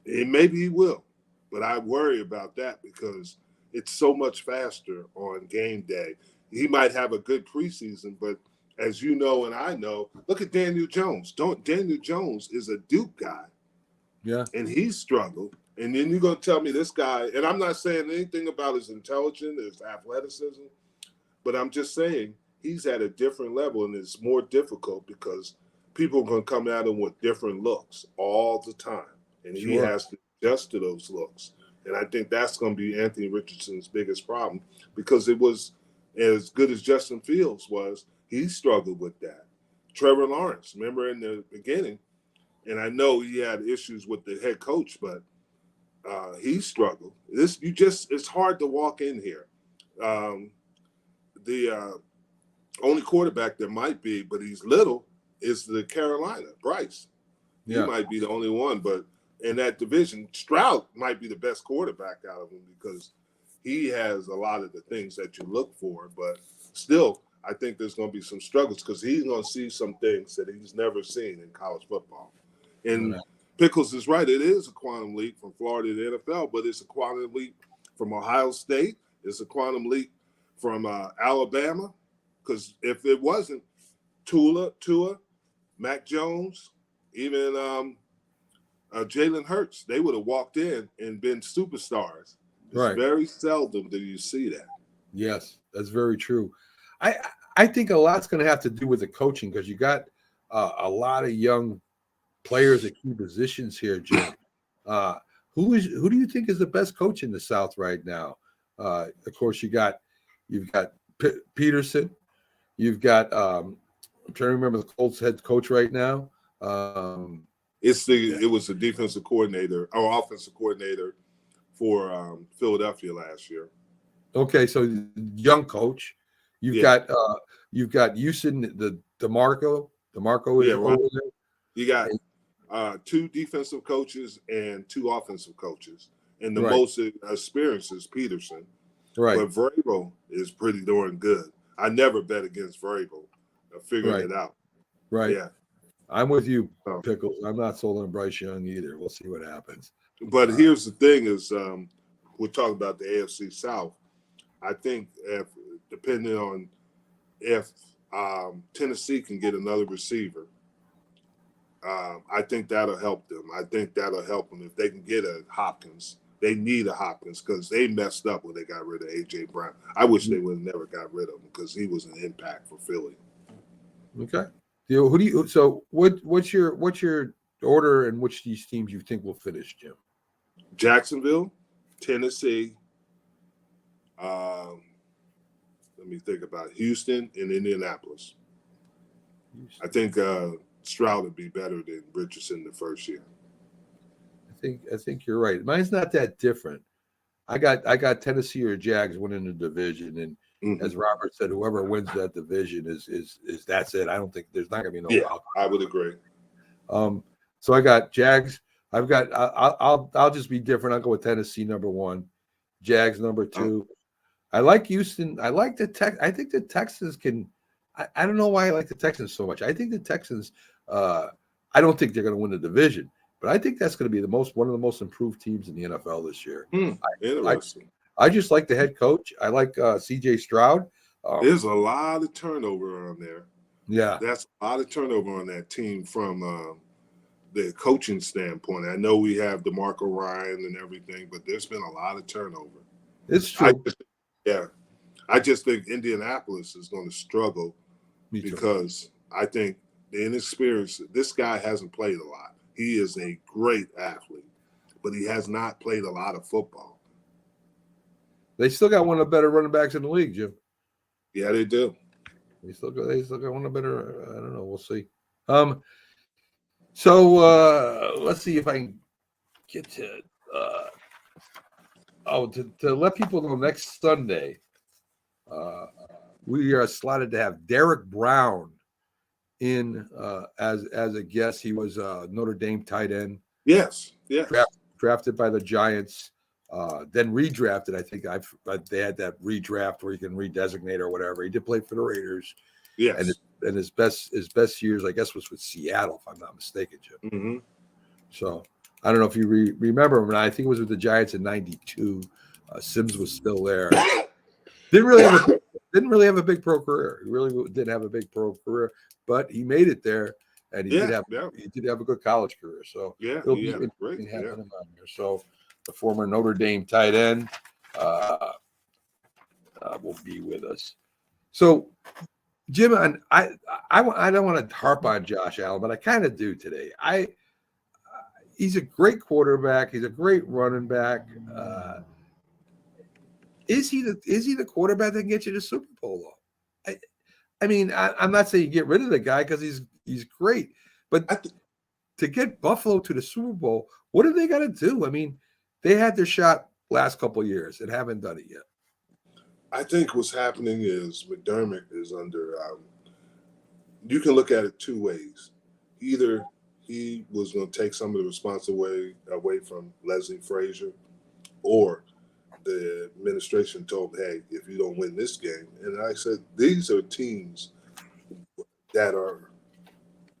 maybe he will. But I worry about that because it's so much faster on game day. He might have a good preseason, but as you know and I know, look at Daniel Jones. Daniel Jones is a Duke guy. Yeah. And he struggled. And then you're going to tell me this guy, and I'm not saying anything about his intelligence, his athleticism, but I'm just saying he's at a different level, and it's more difficult because people are going to come at him with different looks all the time, and he has to adjust to those looks. And I think that's going to be Anthony Richardson's biggest problem because it was as good as Justin Fields was, he struggled with that. Trevor Lawrence, remember in the beginning, and I know he had issues with the head coach, but he struggled. It's hard to walk in here. The only quarterback there might be, but he's little, is the Carolina, Bryce. He might be the only one, but in that division, Stroud might be the best quarterback out of them because he has a lot of the things that you look for. But still, I think there's going to be some struggles because he's going to see some things that he's never seen in college football. And Pickles is right. It is a quantum leap from Florida to the NFL, but it's a quantum leap from Ohio State. It's a quantum leap from Alabama. Because if it wasn't Tua, Mac Jones, even Jalen Hurts, they would have walked in and been superstars. It's very seldom do you see that. Yes, that's very true. I think a lot's going to have to do with the coaching because you got a lot of young players at key positions here, Jim. Who do you think is the best coach in the South right now? Of course, you've got Peterson. You've got I'm trying to remember the Colts head coach right now. It was the defensive coordinator or offensive coordinator for Philadelphia last year. Okay, so young coach. You've got Houston, the DeMarco. DeMarco is over there. You got 2 defensive coaches and 2 offensive coaches, and the most experienced is Peterson. Right. But Vrabel is pretty darn good. I never bet against Vrabel. Figuring it out. Right. Yeah. I'm with you, Pickles. I'm not sold on Bryce Young either. We'll see what happens. But here's the thing is we're talking about the AFC South. I think depending on if Tennessee can get another receiver, I think that'll help them. I think that'll help them if they can get a Hopkins. They need a Hopkins because they messed up when they got rid of A.J. Brown. I wish they would have never got rid of him because he was an impact for Philly. Okay. What's your order and which of these teams you think will finish, Jim? Jacksonville, Tennessee. Let me think about it. Houston and Indianapolis. I think Stroud would be better than Richardson the first year. I think you're right. Mine's not that different. I got Tennessee or Jags winning the division, and as Robert said, whoever wins that division is that's it. I don't think there's not gonna be no. Yeah, I would agree. So I got Jags. I'll just be different. I'll go with Tennessee number 1, Jags number 2. I like Houston. I like I think the Texans can. I don't know why I like the Texans so much. I think the Texans. I don't think they're going to win the division, but I think that's going to be one of the most improved teams in the NFL this year. Interesting. I just like the head coach. I like C.J. Stroud. There's a lot of turnover on there. Yeah, that's a lot of turnover on that team from the coaching standpoint. I know we have DeMarco Ryan and everything, but there's been a lot of turnover. It's true. I just think Indianapolis is going to struggle because I think the inexperience. This guy hasn't played a lot. He is a great athlete, but he has not played a lot of football. They still got one of the better running backs in the league, Jim. Yeah, they do. They still got one of the better. I don't know. We'll see. So let's see if I can get to to let people know next Sunday. We are slotted to have Derek Brown in as a guest. He was Notre Dame tight end. Yes. Drafted by the Giants, then redrafted. I think they had that redraft where you can redesignate or whatever. He did play for the Raiders. Yes. And his best years, I guess, was with Seattle, if I'm not mistaken, Jim. Mm-hmm. So I don't know if you remember him. I think it was with the Giants in '92. Sims was still there. Didn't really have a big pro career. He really didn't have a big pro career, but he made it there, and he did have a good college career. So it'll be interesting having him on here. So the former Notre Dame tight end will be with us. So Jim, and I don't want to harp on Josh Allen, but I kind of do today. He's a great quarterback. He's a great running back. Is he the quarterback that can get you to Super Bowl? I mean, I'm not saying you get rid of the guy because he's great, but to get Buffalo to the Super Bowl, what do they got to do? I mean, they had their shot last couple of years and haven't done it yet. I think what's happening is McDermott is under. You can look at it two ways. Either he was going to take some of the responsibility away from Leslie Frazier, or the administration told him, hey, if you don't win this game. And I said, these are teams that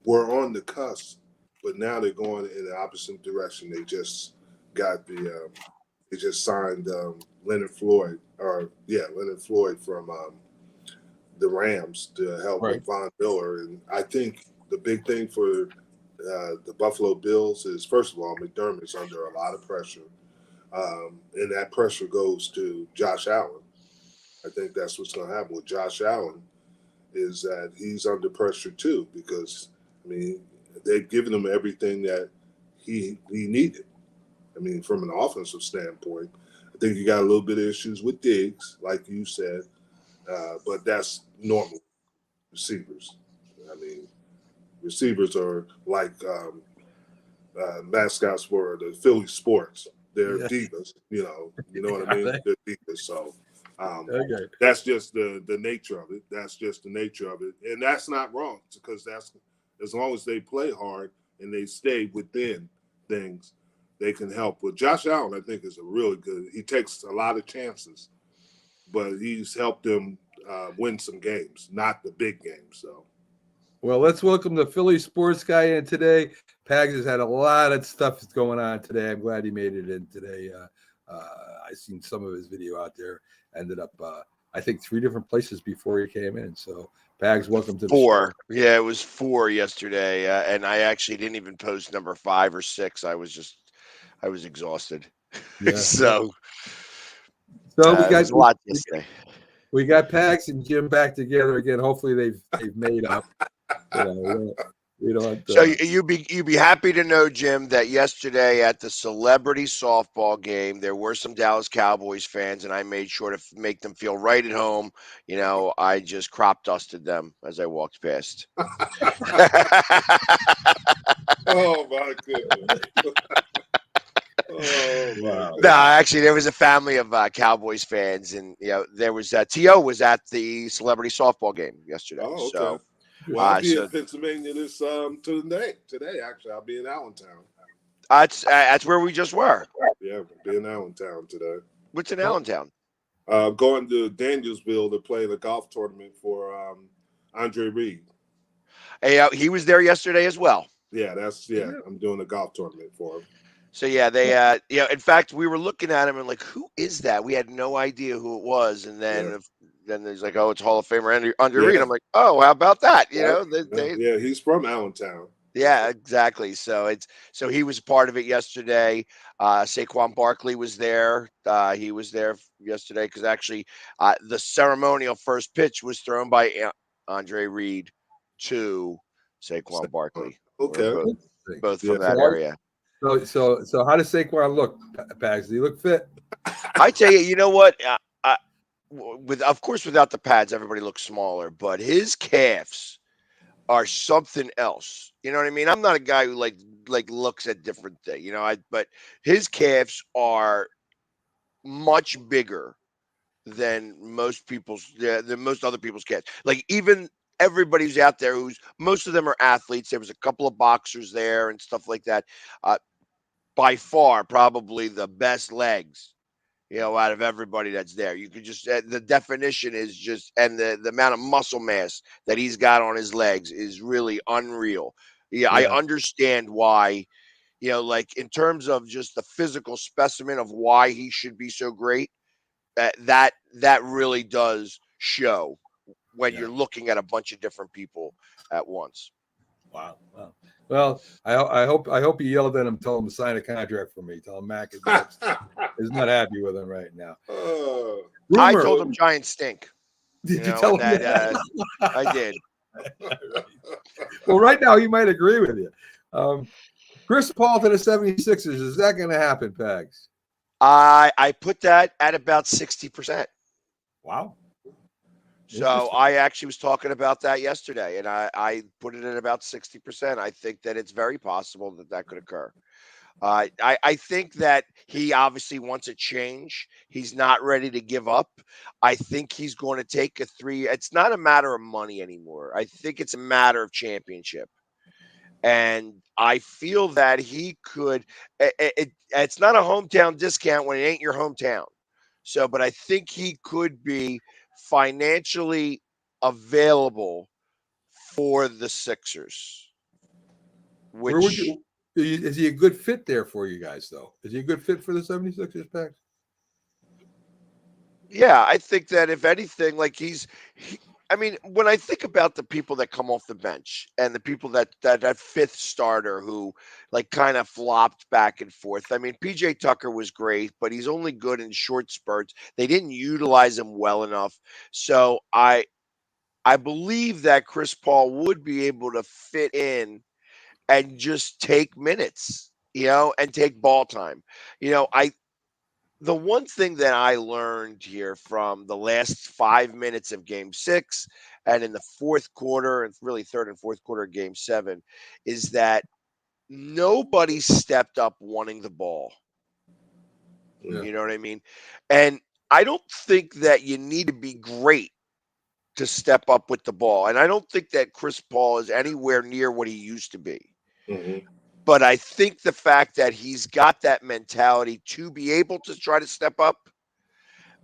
were on the cusp, but now they're going in the opposite direction. They just got they just signed Leonard Floyd from the Rams to help with Von Miller. And I think the big thing for the Buffalo Bills is, first of all, McDermott's under a lot of pressure. And that pressure goes to Josh Allen. I think that's what's going to happen with Josh Allen. is that he's under pressure too, because I mean they've given him everything that he needed. I mean, from an offensive standpoint, I think you got a little bit of issues with Diggs, like you said, but that's normal. Receivers, I mean, receivers are like mascots for the Philly sports. They're divas, you know what I mean? They're divas. So that's just the nature of it. That's just the nature of it. And that's not wrong, because that's, as long as they play hard and they stay within things, they can help. But Josh Allen, I think, is a really good, he takes a lot of chances, but he's helped them win some games, not the big games. So. Well, let's welcome the Philly sports guy in today. Pags has had a lot of stuff that's going on today. I'm glad he made it in today. I seen some of his video out there. Ended up, I think, 3 different places before he came in. So, Pags, welcome to the 4. show. Yeah, it was 4 yesterday, and I actually didn't even post number 5 or 6. I was exhausted. Yeah. So we it got was a lot yesterday. We got Pags and Jim back together again. Hopefully, they've made up. We don't. So you'd be happy to know, Jim, that yesterday at the celebrity softball game, there were some Dallas Cowboys fans, and I made sure to make them feel right at home. You know, I just crop dusted them as I walked past. Oh my goodness. Oh wow! No, actually, there was a family of Cowboys fans, and there was T.O. was at the celebrity softball game yesterday. Oh, okay. So, well, I'll be in Pennsylvania today. Actually, I'll be in Allentown. That's where we just were. Yeah, I'll be in Allentown today. What's in Allentown? Going to Danielsville to play the golf tournament for Andre Reed. Hey, he was there yesterday as well. Yeah, I'm doing a golf tournament for him. So yeah, they in fact, we were looking at him and like, who is that? We had no idea who it was, and then he's like, oh, it's Hall of Famer Andre Reed. I'm like, oh, how about that? Yeah, he's from Allentown. Yeah, exactly. So he was part of it yesterday. Saquon Barkley was there. He was there yesterday because actually the ceremonial first pitch was thrown by Andre Reed to Saquon Barkley. Okay, both from that area. So how does Saquon look, Pags? Does he look fit? I tell you, you know what? Of course, without the pads, everybody looks smaller, but his calves are something else. You know what I mean? I'm not a guy who like looks at different things, but his calves are much bigger than most other people's calves. Like even everybody who's out there, most of them are athletes. There was a couple of boxers there and stuff like that. By far, probably the best legs, out of everybody that's there. You could just, the definition is just, and the amount of muscle mass that he's got on his legs is really unreal. Yeah. I understand why, like in terms of just the physical specimen of why he should be so great, that really does show when you're looking at a bunch of different people at once. Wow. Well, I hope you yelled at him, tell him to sign a contract for me. Tell him Mac is not happy with him right now. I told him Giants stink. Did you tell him that? I did. Well, right now he might agree with you. Chris Paul to the 76ers. Is that going to happen, Pags? I put that at about 60%. Wow. So I actually was talking about that yesterday, and I put it at about 60%. I think that it's very possible that could occur. I think that he obviously wants a change. He's not ready to give up. I think he's going to take a 3. It's not a matter of money anymore. I think it's a matter of championship. And I feel that he could. It's not a hometown discount when it ain't your hometown. So, but I think he could be financially available for the Sixers. Is he a good fit there for you guys, though? Is he a good fit for the 76ers, Pags? Yeah, I think that if anything, like I mean, when I think about the people that come off the bench and the people that fifth starter who like kind of flopped back and forth. I mean, PJ Tucker was great, but he's only good in short spurts. They didn't utilize him well enough. So I believe that Chris Paul would be able to fit in and just take minutes, and take ball time. The one thing that I learned here from the last 5 minutes of game 6 and in the fourth quarter and really third and fourth quarter of game 7 is that nobody stepped up wanting the ball. Yeah. You know what I mean? And I don't think that you need to be great to step up with the ball. And I don't think that Chris Paul is anywhere near what he used to be. Mm-hmm. But I think the fact that he's got that mentality to be able to try to step up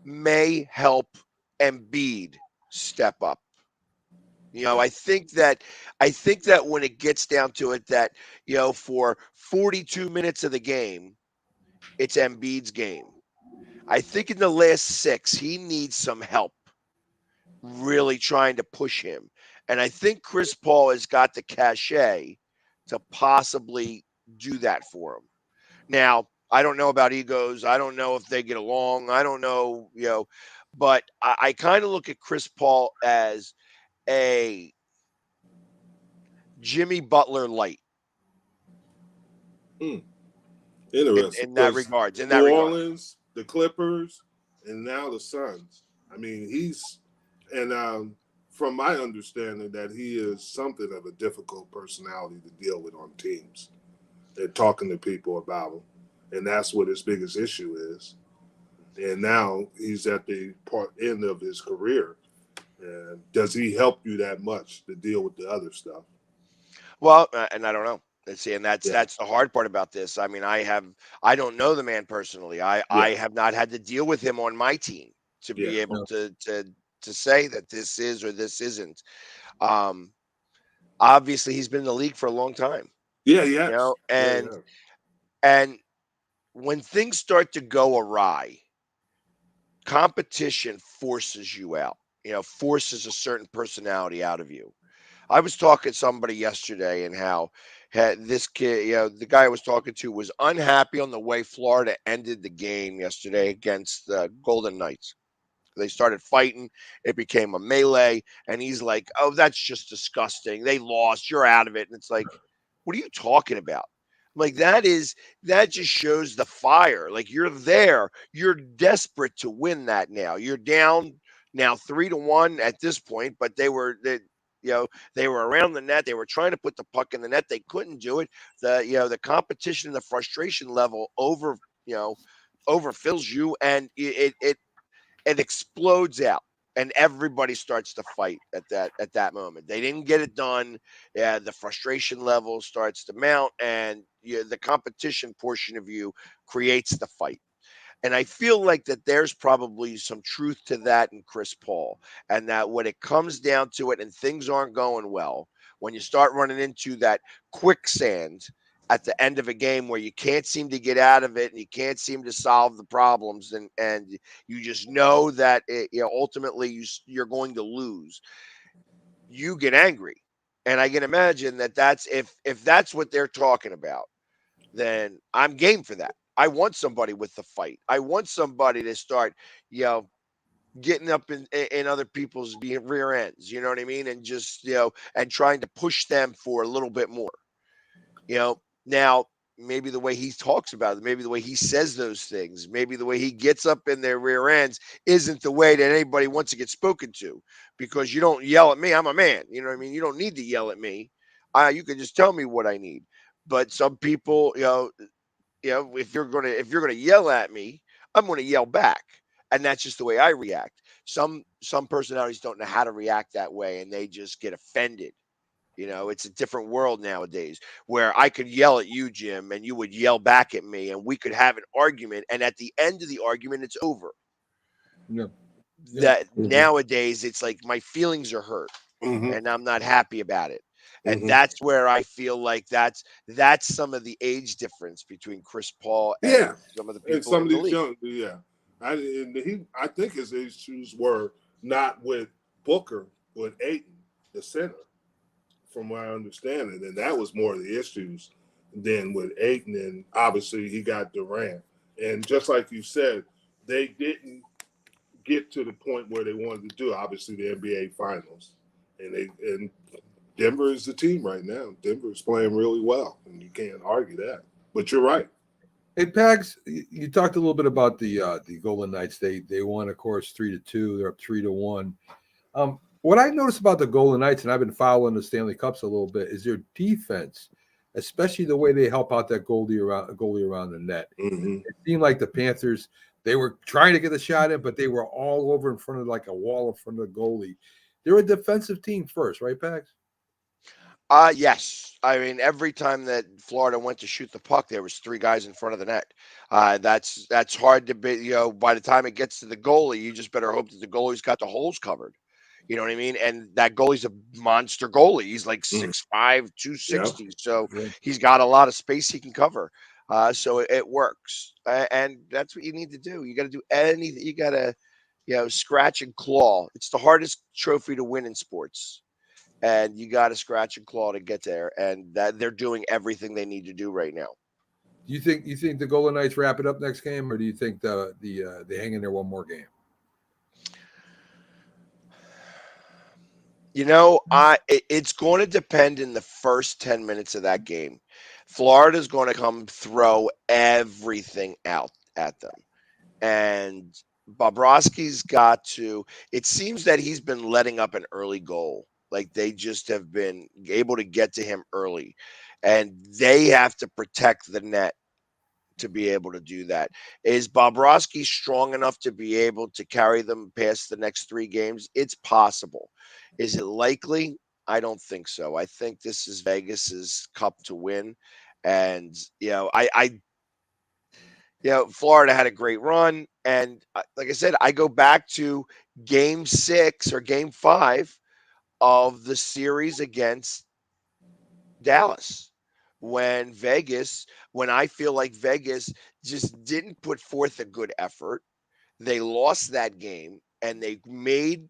may help Embiid step up. I think that when it gets down to it, that for 42 minutes of the game, it's Embiid's game. I think in the last 6, he needs some help really trying to push him. And I think Chris Paul has got the cachet to possibly do that for him. Now, I don't know about egos. I don't know if they get along. I don't know, but I kind of look at Chris Paul as a Jimmy Butler light. Interesting. In that regards. In that New regard. Orleans, the Clippers, and now the Suns. I mean, from my understanding, that he is something of a difficult personality to deal with on teams. They're talking to people about him, and that's what his biggest issue is. And now he's at the end of his career. And does he help you that much to deal with the other stuff? Well, and I don't know. See, and that's the hard part about this. I mean, I don't know the man personally. I have not had to deal with him on my team to be able to say that this is or this isn't. Obviously, he's been in the league for a long time. Yeah. And when things start to go awry, competition forces you out. Forces a certain personality out of you. I was talking to somebody yesterday and how this kid, the guy I was talking to was unhappy on the way Florida ended the game yesterday against the Golden Knights. They started fighting. It became a melee. And he's like, oh, that's just disgusting. They lost. You're out of it. And it's like, what are you talking about? Like, that just shows the fire. Like, you're there. You're desperate to win that now. You're down now 3-1 at this point, but they were around the net. They were trying to put the puck in the net. They couldn't do it. The competition and the frustration level overfills you, and it explodes out, and everybody starts to fight at that moment. They didn't get it done. The frustration level starts to mount, and the competition portion of you creates the fight. And I feel like that there's probably some truth to that in Chris Paul, and that when it comes down to it and things aren't going well, when you start running into that quicksand at the end of a game where you can't seem to get out of it and you can't seem to solve the problems, and you just know that ultimately you're going to lose, you get angry. And I can imagine that that's if that's what they're talking about, then I'm game for that. I want somebody with the fight. I want somebody to start, getting up in other people's rear ends, you know what I mean? And just, and trying to push them for a little bit more. Now, maybe the way he talks about it, maybe the way he says those things, maybe the way he gets up in their rear ends isn't the way that anybody wants to get spoken to, because you don't yell at me. I'm a man. You know what I mean? You don't need to yell at me. You can just tell me what I need. But some people, if you're gonna yell at me, I'm gonna yell back, and that's just the way I react. Some personalities don't know how to react that way, and they just get offended. It's a different world nowadays where I could yell at you, Jim, and you would yell back at me, and we could have an argument, and at the end of the argument, it's over. That nowadays it's like my feelings are hurt, and I'm not happy about it. And that's where I feel like that's some of the age difference between Chris Paul and some of the people and some in of the these league. I think his issues were not with Booker, with Ayton, the center, from what I understand it. And that was more of the issues than with Ayton. And obviously he got Durant. And just like you said, they didn't get to the point where they wanted to do, obviously, the NBA Finals. and Denver is the team right now. Denver is playing really well, and you can't argue that. But you're right. Hey, Pags, you talked a little bit about the Golden Knights. They won, of course, 3-2. They're up 3-1. What I noticed about the Golden Knights, and I've been following the Stanley Cups a little bit, is their defense, especially the way they help out that goalie around the net. Mm-hmm. It seemed like the Panthers, they were trying to get the shot in, but they were all over in front of like a wall in front of the goalie. They're a defensive team first, right, Pags? Yes. I mean, every time that Florida went to shoot the puck, there was 3 guys in front of the net. That's hard to be. You know, by the time it gets to the goalie, you just better hope that the goalie's got the holes covered. You know what I mean? And that goalie's a monster goalie. He's like 6'5", 260. Yeah. So he's got a lot of space he can cover. So it works, and that's what you need to do. You got to do anything. You got to, scratch and claw. It's the hardest trophy to win in sports. And you got to scratch and claw to get there, and that they're doing everything they need to do right now. Do you think the Golden Knights wrap it up next game, or do you think they hang in there one more game? It's going to depend in the first 10 minutes of that game. Florida's going to come throw everything out at them, and Bobrovsky's got to. It seems that he's been letting up an early goal. Like they just have been able to get to him early, and they have to protect the net to be able to do that. Is Bobrovsky strong enough to be able to carry them past the next 3 games? It's possible. Is it likely? I don't think so. I think this is Vegas's cup to win, and Florida had a great run, and like I said, I go back to Game 6 or Game 5. Of the series against Dallas, when I feel like Vegas just didn't put forth a good effort. They lost that game, and they made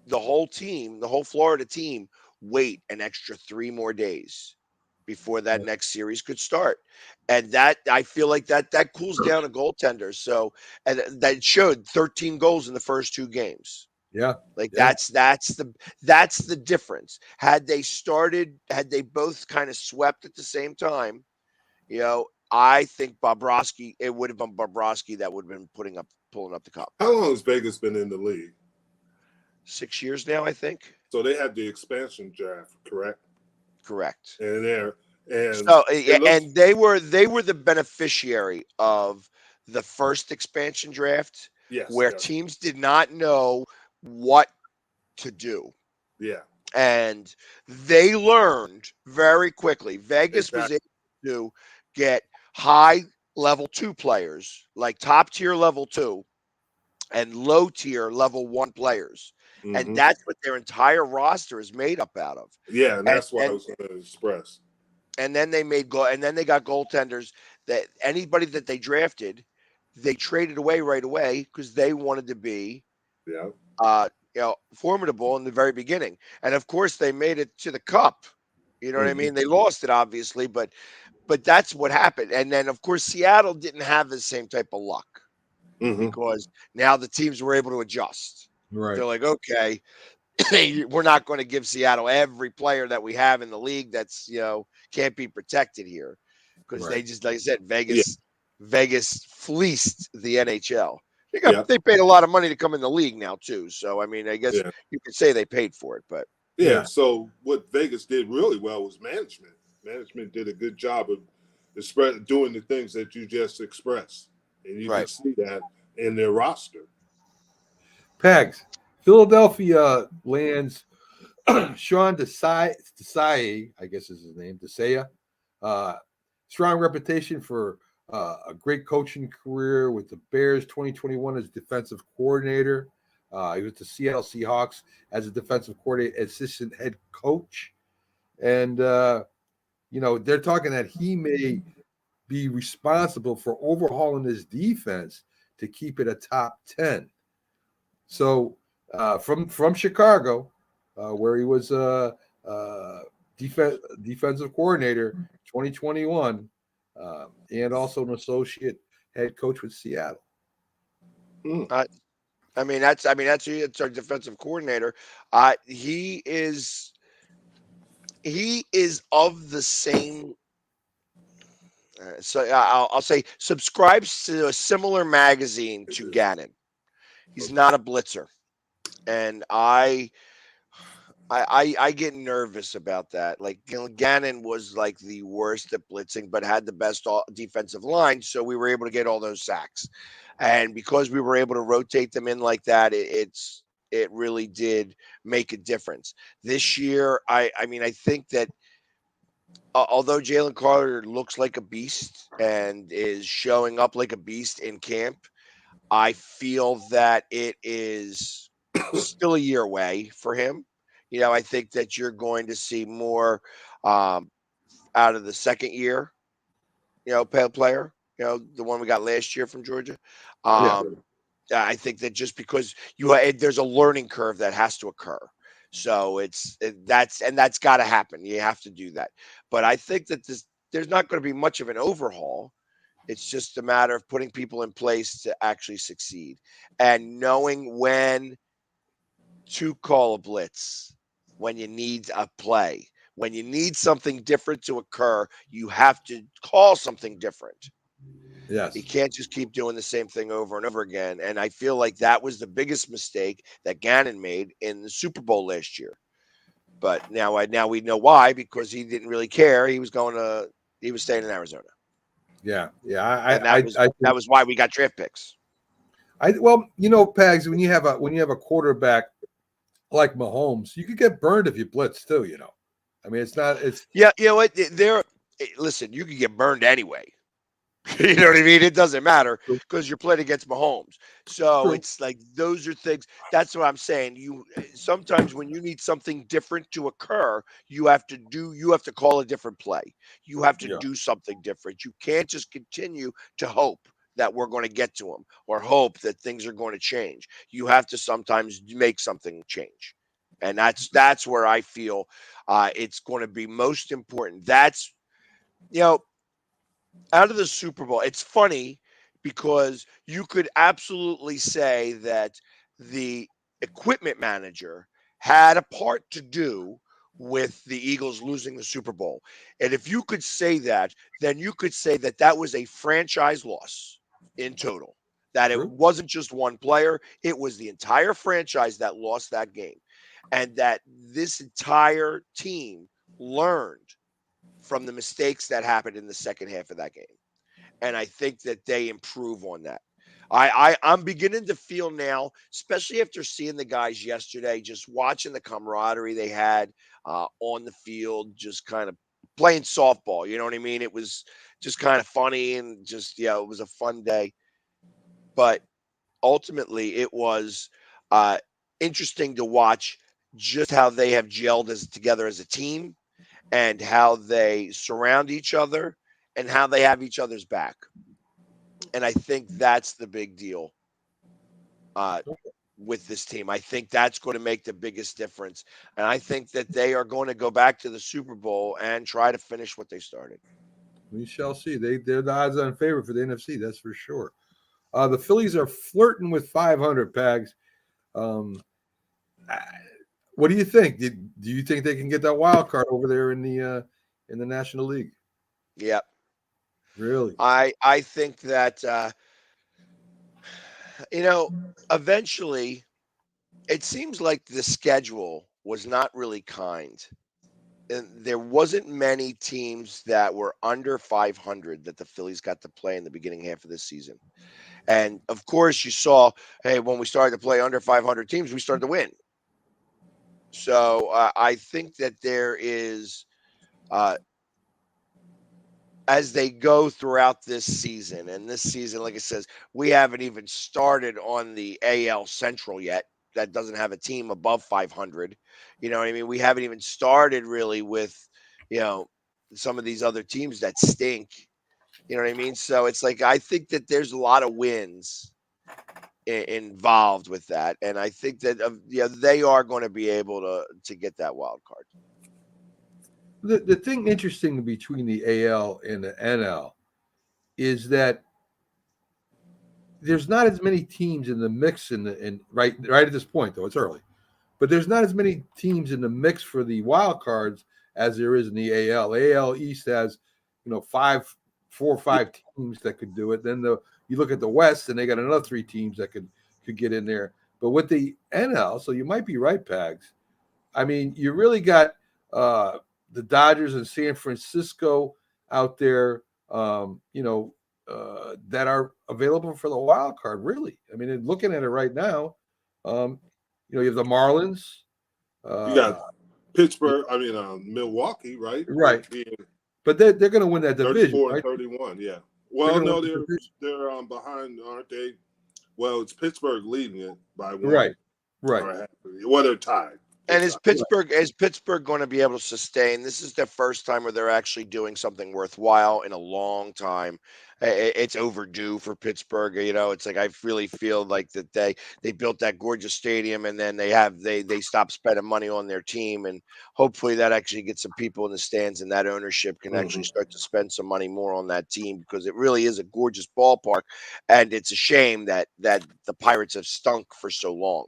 the whole Florida team, wait an extra 3 more days before that next series could start. And that, I feel like that cools down a goaltender. So, and that showed 13 goals in the first 2 games. Yeah. That's the difference. Had they both kind of swept at the same time, I think it would have been Bobrovsky that would have been pulling up the cup. How long has Vegas been in the league? 6 years now, I think. So they had the expansion draft, correct? Correct. And they were the beneficiary of the first expansion draft, where teams did not know what to do. Yeah. And they learned very quickly. Vegas was able to get high level 2 players, like top tier level 2 and low tier level 1 players. Mm-hmm. And that's what their entire roster is made up out of. Yeah, and that's what I was going to express. And then they got goaltenders that anybody that they drafted, they traded away right away because they wanted to be formidable in the very beginning. And of course they made it to the cup. You know what I mean? They lost it obviously, but that's what happened. And then of course Seattle didn't have the same type of luck because now the teams were able to adjust. Right. They're like, okay, we're not going to give Seattle every player that we have in the league that's, can't be protected here because they just, like I said, Vegas fleeced the NHL. They paid a lot of money to come in the league now too. So, I mean, I guess you could say they paid for it, but So what Vegas did really well was management. Management did a good job of doing the things that you just expressed. And you can see that in their roster. Pags, Philadelphia lands Sean Desai, I guess is his name, Desai. Strong reputation for a great coaching career with the Bears. 2021 as defensive coordinator. He was the Seattle Seahawks as a defensive coordinator, assistant head coach. And, they're talking that he may be responsible for overhauling his defense to keep it a top 10. So from Chicago, where he was defensive coordinator 2021, and also an associate head coach with Seattle. That's it's our defensive coordinator. He is of the same. I'll say subscribes to a similar magazine to Gannon. He's not a blitzer, and I get nervous about that. Like Gannon was like the worst at blitzing, but had the best defensive line, so we were able to get all those sacks. And because we were able to rotate them in like that, it really did make a difference. This year, I think that although Jalen Carter looks like a beast and is showing up like a beast in camp, I feel that it is still a year away for him. I think that you're going to see more out of the second year, player, the one we got last year from Georgia. I think that just because there's a learning curve that has to occur. So that's got to happen. You have to do that. But I think that there's not going to be much of an overhaul. It's just a matter of putting people in place to actually succeed and knowing when to call a blitz, when you need a play, when you need something different to occur, you have to call something different. Yes. You can't just keep doing the same thing over and over again. And I feel like that was the biggest mistake that Gannon made in the Super Bowl last year. But now we know why, because he didn't really care. He was staying in Arizona. Yeah. That was why we got draft picks. Pags, when you have a quarterback like Mahomes, you could get burned if you blitz too. It's yeah. You know what? Listen, you could get burned anyway. You know what I mean? It doesn't matter because you're playing against Mahomes. So it's like those are things. That's what I'm saying. Sometimes when you need something different to occur, you have to call a different play. You have to do something different. You can't just continue to hope that we're going to get to them or hope that things are going to change. You have to sometimes make something change. And that's where I feel it's going to be most important. That's, out of the Super Bowl, it's funny because you could absolutely say that the equipment manager had a part to do with the Eagles losing the Super Bowl. And if you could say that, then you could say that that was a franchise loss in total, that it wasn't just one player, it was the entire franchise that lost that game. And that this entire team learned from the mistakes that happened in the second half of that game. And I think that they improve on that. I'm beginning to feel now, especially after seeing the guys yesterday, just watching the camaraderie they had on the field, just kind of playing softball. You know what I mean? It was just kind of funny and just, it was a fun day. But ultimately, it was interesting to watch just how they have gelled together as a team and how they surround each other and how they have each other's back. And I think that's the big deal with this team. I think that's going to make the biggest difference. And I think that they are going to go back to the Super Bowl and try to finish what they started. We shall see. They're the odds-on favorite for the NFC, that's for sure. The Phillies are flirting with 500, Pags. What do you think? Do you think they can get that wild card over there in the National League? Yep. Really? I think that eventually it seems like the schedule was not really kind. And there wasn't many teams that were under 500 that the Phillies got to play in the beginning half of this season. And of course you saw, hey, when we started to play under 500 teams, we started to win. So I think that there is, as they go throughout this season, and this season, like it says, we haven't even started on the AL Central yet. That doesn't have a team above 500. You know what I mean? We haven't even started really with, some of these other teams that stink. You know what I mean? So it's like, I think that there's a lot of wins involved with that. And I think that, they are going to be able to get that wild card. The thing interesting between the AL and the NL is that there's not as many teams in the mix right at this point, though it's early, but there's not as many teams in the mix for the wild cards as there is in the AL. AL East has, 4 or 5 teams that could do it. Then you look at the West, and they got another 3 teams that could get in there. But with the NL, so you might be right, Pags. I mean, you really got the Dodgers and San Francisco out there, that are available for the wild card. Really, I mean, looking at it right now, you have the Marlins. You got Pittsburgh. I mean, Milwaukee, right? Right. But they're going to win that division. 34 right? and 31. Yeah. Well, no, they're behind, aren't they? Well, it's Pittsburgh leading it by 1. Right. Well, they're tied. And is Pittsburgh going to be able to sustain? This is their first time where they're actually doing something worthwhile in a long time. It's overdue for Pittsburgh. It's like I really feel like that they built that gorgeous stadium, and then they stopped spending money on their team, and hopefully that actually gets some people in the stands, and that ownership can actually start to spend some money more on that team, because it really is a gorgeous ballpark, and it's a shame that the Pirates have stunk for so long.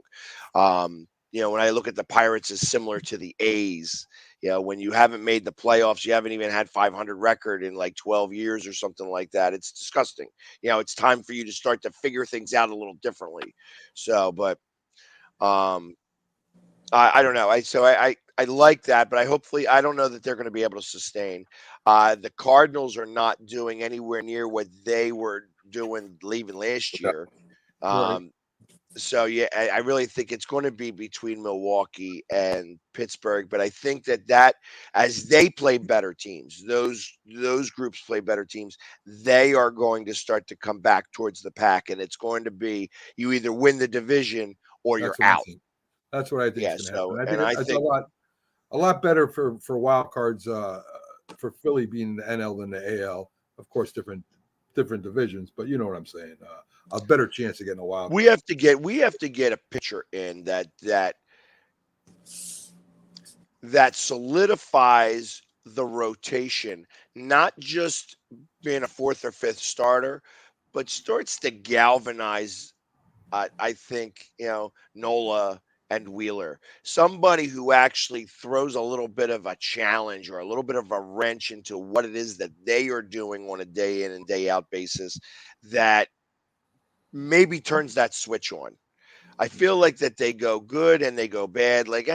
When I look at the Pirates as similar to the A's, when you haven't made the playoffs, you haven't even had 500 record in like 12 years or something like that. It's disgusting. It's time for you to start to figure things out a little differently. So, but I don't know. I like that, but I don't know that they're going to be able to sustain. The Cardinals are not doing anywhere near what they were doing leaving last year. Right. So, yeah, I really think it's going to be between Milwaukee and Pittsburgh. But I think that as they play better teams, those groups play better teams, they are going to start to come back towards the pack. And it's going to be you either win the division or you're out. That's what I think is going to happen. I think a lot better for wild cards for Philly being the NL than the AL. Of course, different divisions, but you know what I'm saying. A better chance of getting a wild card. We have to get a pitcher in that solidifies the rotation, not just being a 4th or 5th starter, but starts to galvanize. I think Nola and Wheeler, somebody who actually throws a little bit of a challenge or a little bit of a wrench into what it is that they are doing on a day in and day out basis, that maybe turns that switch on. I feel like that they go good and they go bad. Like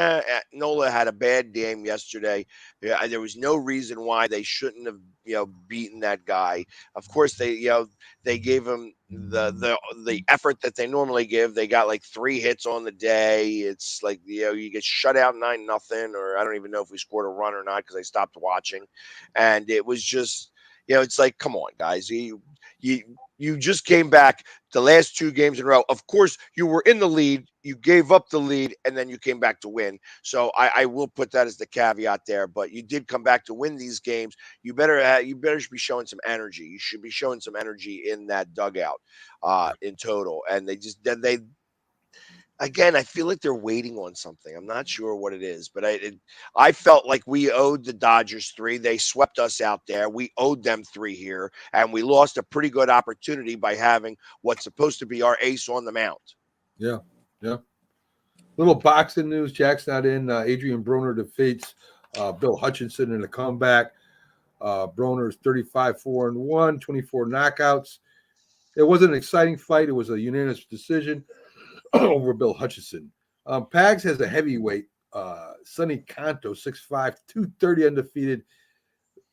Nola had a bad game yesterday. There was no reason why they shouldn't have beaten that guy. Of course they gave him the effort that they normally give. They got like 3 hits on the day. It's like you get shut out 9-0, or I don't even know if we scored a run or not because I stopped watching. And it was just it's like, come on, guys. You just came back the last 2 games in a row. Of course, you were in the lead. You gave up the lead, and then you came back to win. So I will put that as the caveat there. But you did come back to win these games. You better be showing some energy. You should be showing some energy in that dugout in total. And they again, I feel like they're waiting on something. I'm not sure what it is, but I felt like we owed the Dodgers 3. They swept us out there. We owed them 3 here, and we lost a pretty good opportunity by having what's supposed to be our ace on the mound. Yeah. Little boxing news. Jack's not in. Adrian Broner defeats Bill Hutchinson in a comeback. Broner's 35-4-1, 24 knockouts. It wasn't an exciting fight. It was a unanimous decision over Bill Hutchinson. Pags has a heavyweight, Sonny Canto, 6'5", 230 undefeated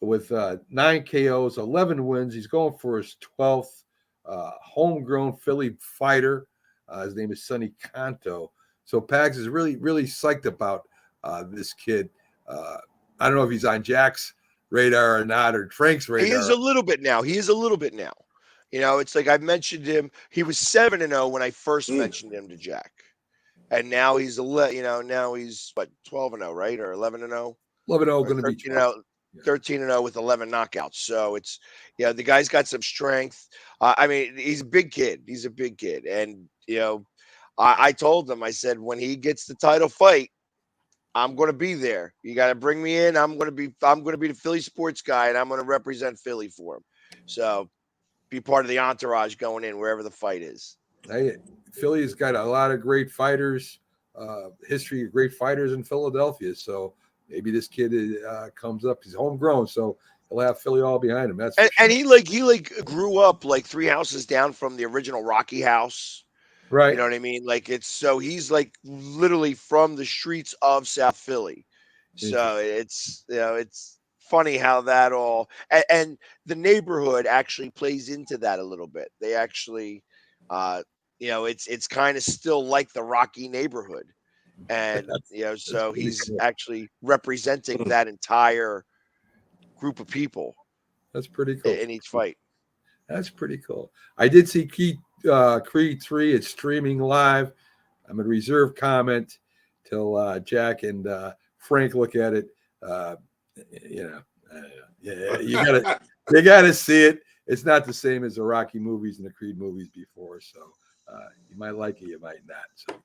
with 9 KOs, 11 wins. He's going for his 12th homegrown Philly fighter. His name is Sonny Canto. So Pags is really, really psyched about this kid. I don't know if he's on Jack's radar or not, or Frank's radar. He is a little bit now. It's like I've mentioned him. He was 7-0 when I first mentioned him to Jack, and now he's now he's 12-0, right, or 11-0. 11-0 going to be 13-0 with 11 knockouts. So it's the guy's got some strength. I mean, he's a big kid. And I told him, I said, when he gets the title fight, I'm going to be there. You got to bring me in. I'm going to be the Philly sports guy, and I'm going to represent Philly for him. So be part of the entourage going in wherever the fight is. Hey, Philly's got a lot of great fighters, history of great fighters in Philadelphia. So maybe this kid comes up. He's homegrown, so he'll have Philly all behind him. And he grew up like 3 houses down from the original Rocky House. Right. You know what I mean? Like he's like literally from the streets of South Philly. So it's funny how that all and the neighborhood actually plays into that a little bit. They actually it's kind of still like the Rocky neighborhood. And so he's cool. Actually representing that entire group of people. That's pretty cool. In each fight. That's pretty cool. I did see Creed 3. It's streaming live. I'm going to reserve comment till Jack and Frank look at it. You gotta see it. It's not the same as the Rocky movies and the Creed movies before. So you might like it, you might not. So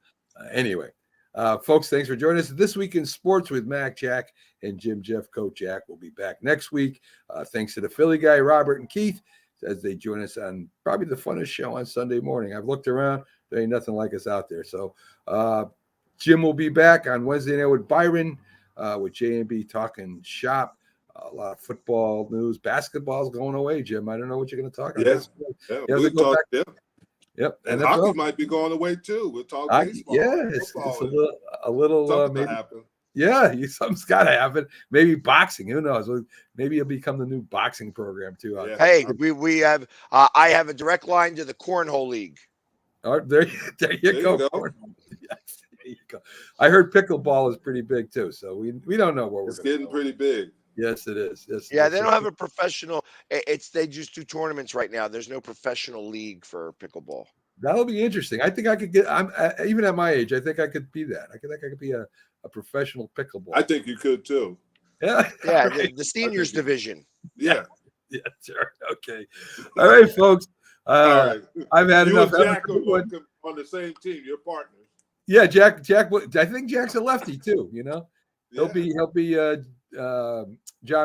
anyway, folks, thanks for joining us this week in sports with Mac, Jack, and Jim Jeffcoat. Jack will be back next week. Thanks to the Philly guy, Robert and Keith, as they join us on probably the funnest show on Sunday morning. I've looked around. There ain't nothing like us out there. So Jim will be back on Wednesday night with Byron, with J&B talking shop. A lot of football news. Basketball's going away, Jim. I don't know what you're going to talk about. We'll talk. Yep. And hockey might be going away too. We'll talk baseball. Yeah, it's a little maybe happen. Yeah, something's got to happen. Maybe boxing. Who knows? Maybe it'll become the new boxing program too. Hey, we have. I have a direct line to the Cornhole League. Oh, there you go. Yes, there you go. I heard pickleball is pretty big too. So we don't know what it's getting pretty big. Yes, it is. Yes. Yeah, they don't have a professional. They just do tournaments right now. There's no professional league for pickleball. That'll be interesting. I think I could get. I'm even at my age. I think I could be that. I think I could be a professional pickleball. I think you could too. Yeah. Yeah. The seniors division. Yeah. Yeah. Sure. Okay. All right, folks. All right. I've had enough. Jack on the same team. Your partners. Yeah, Jack. I think Jack's a lefty too. He'll be John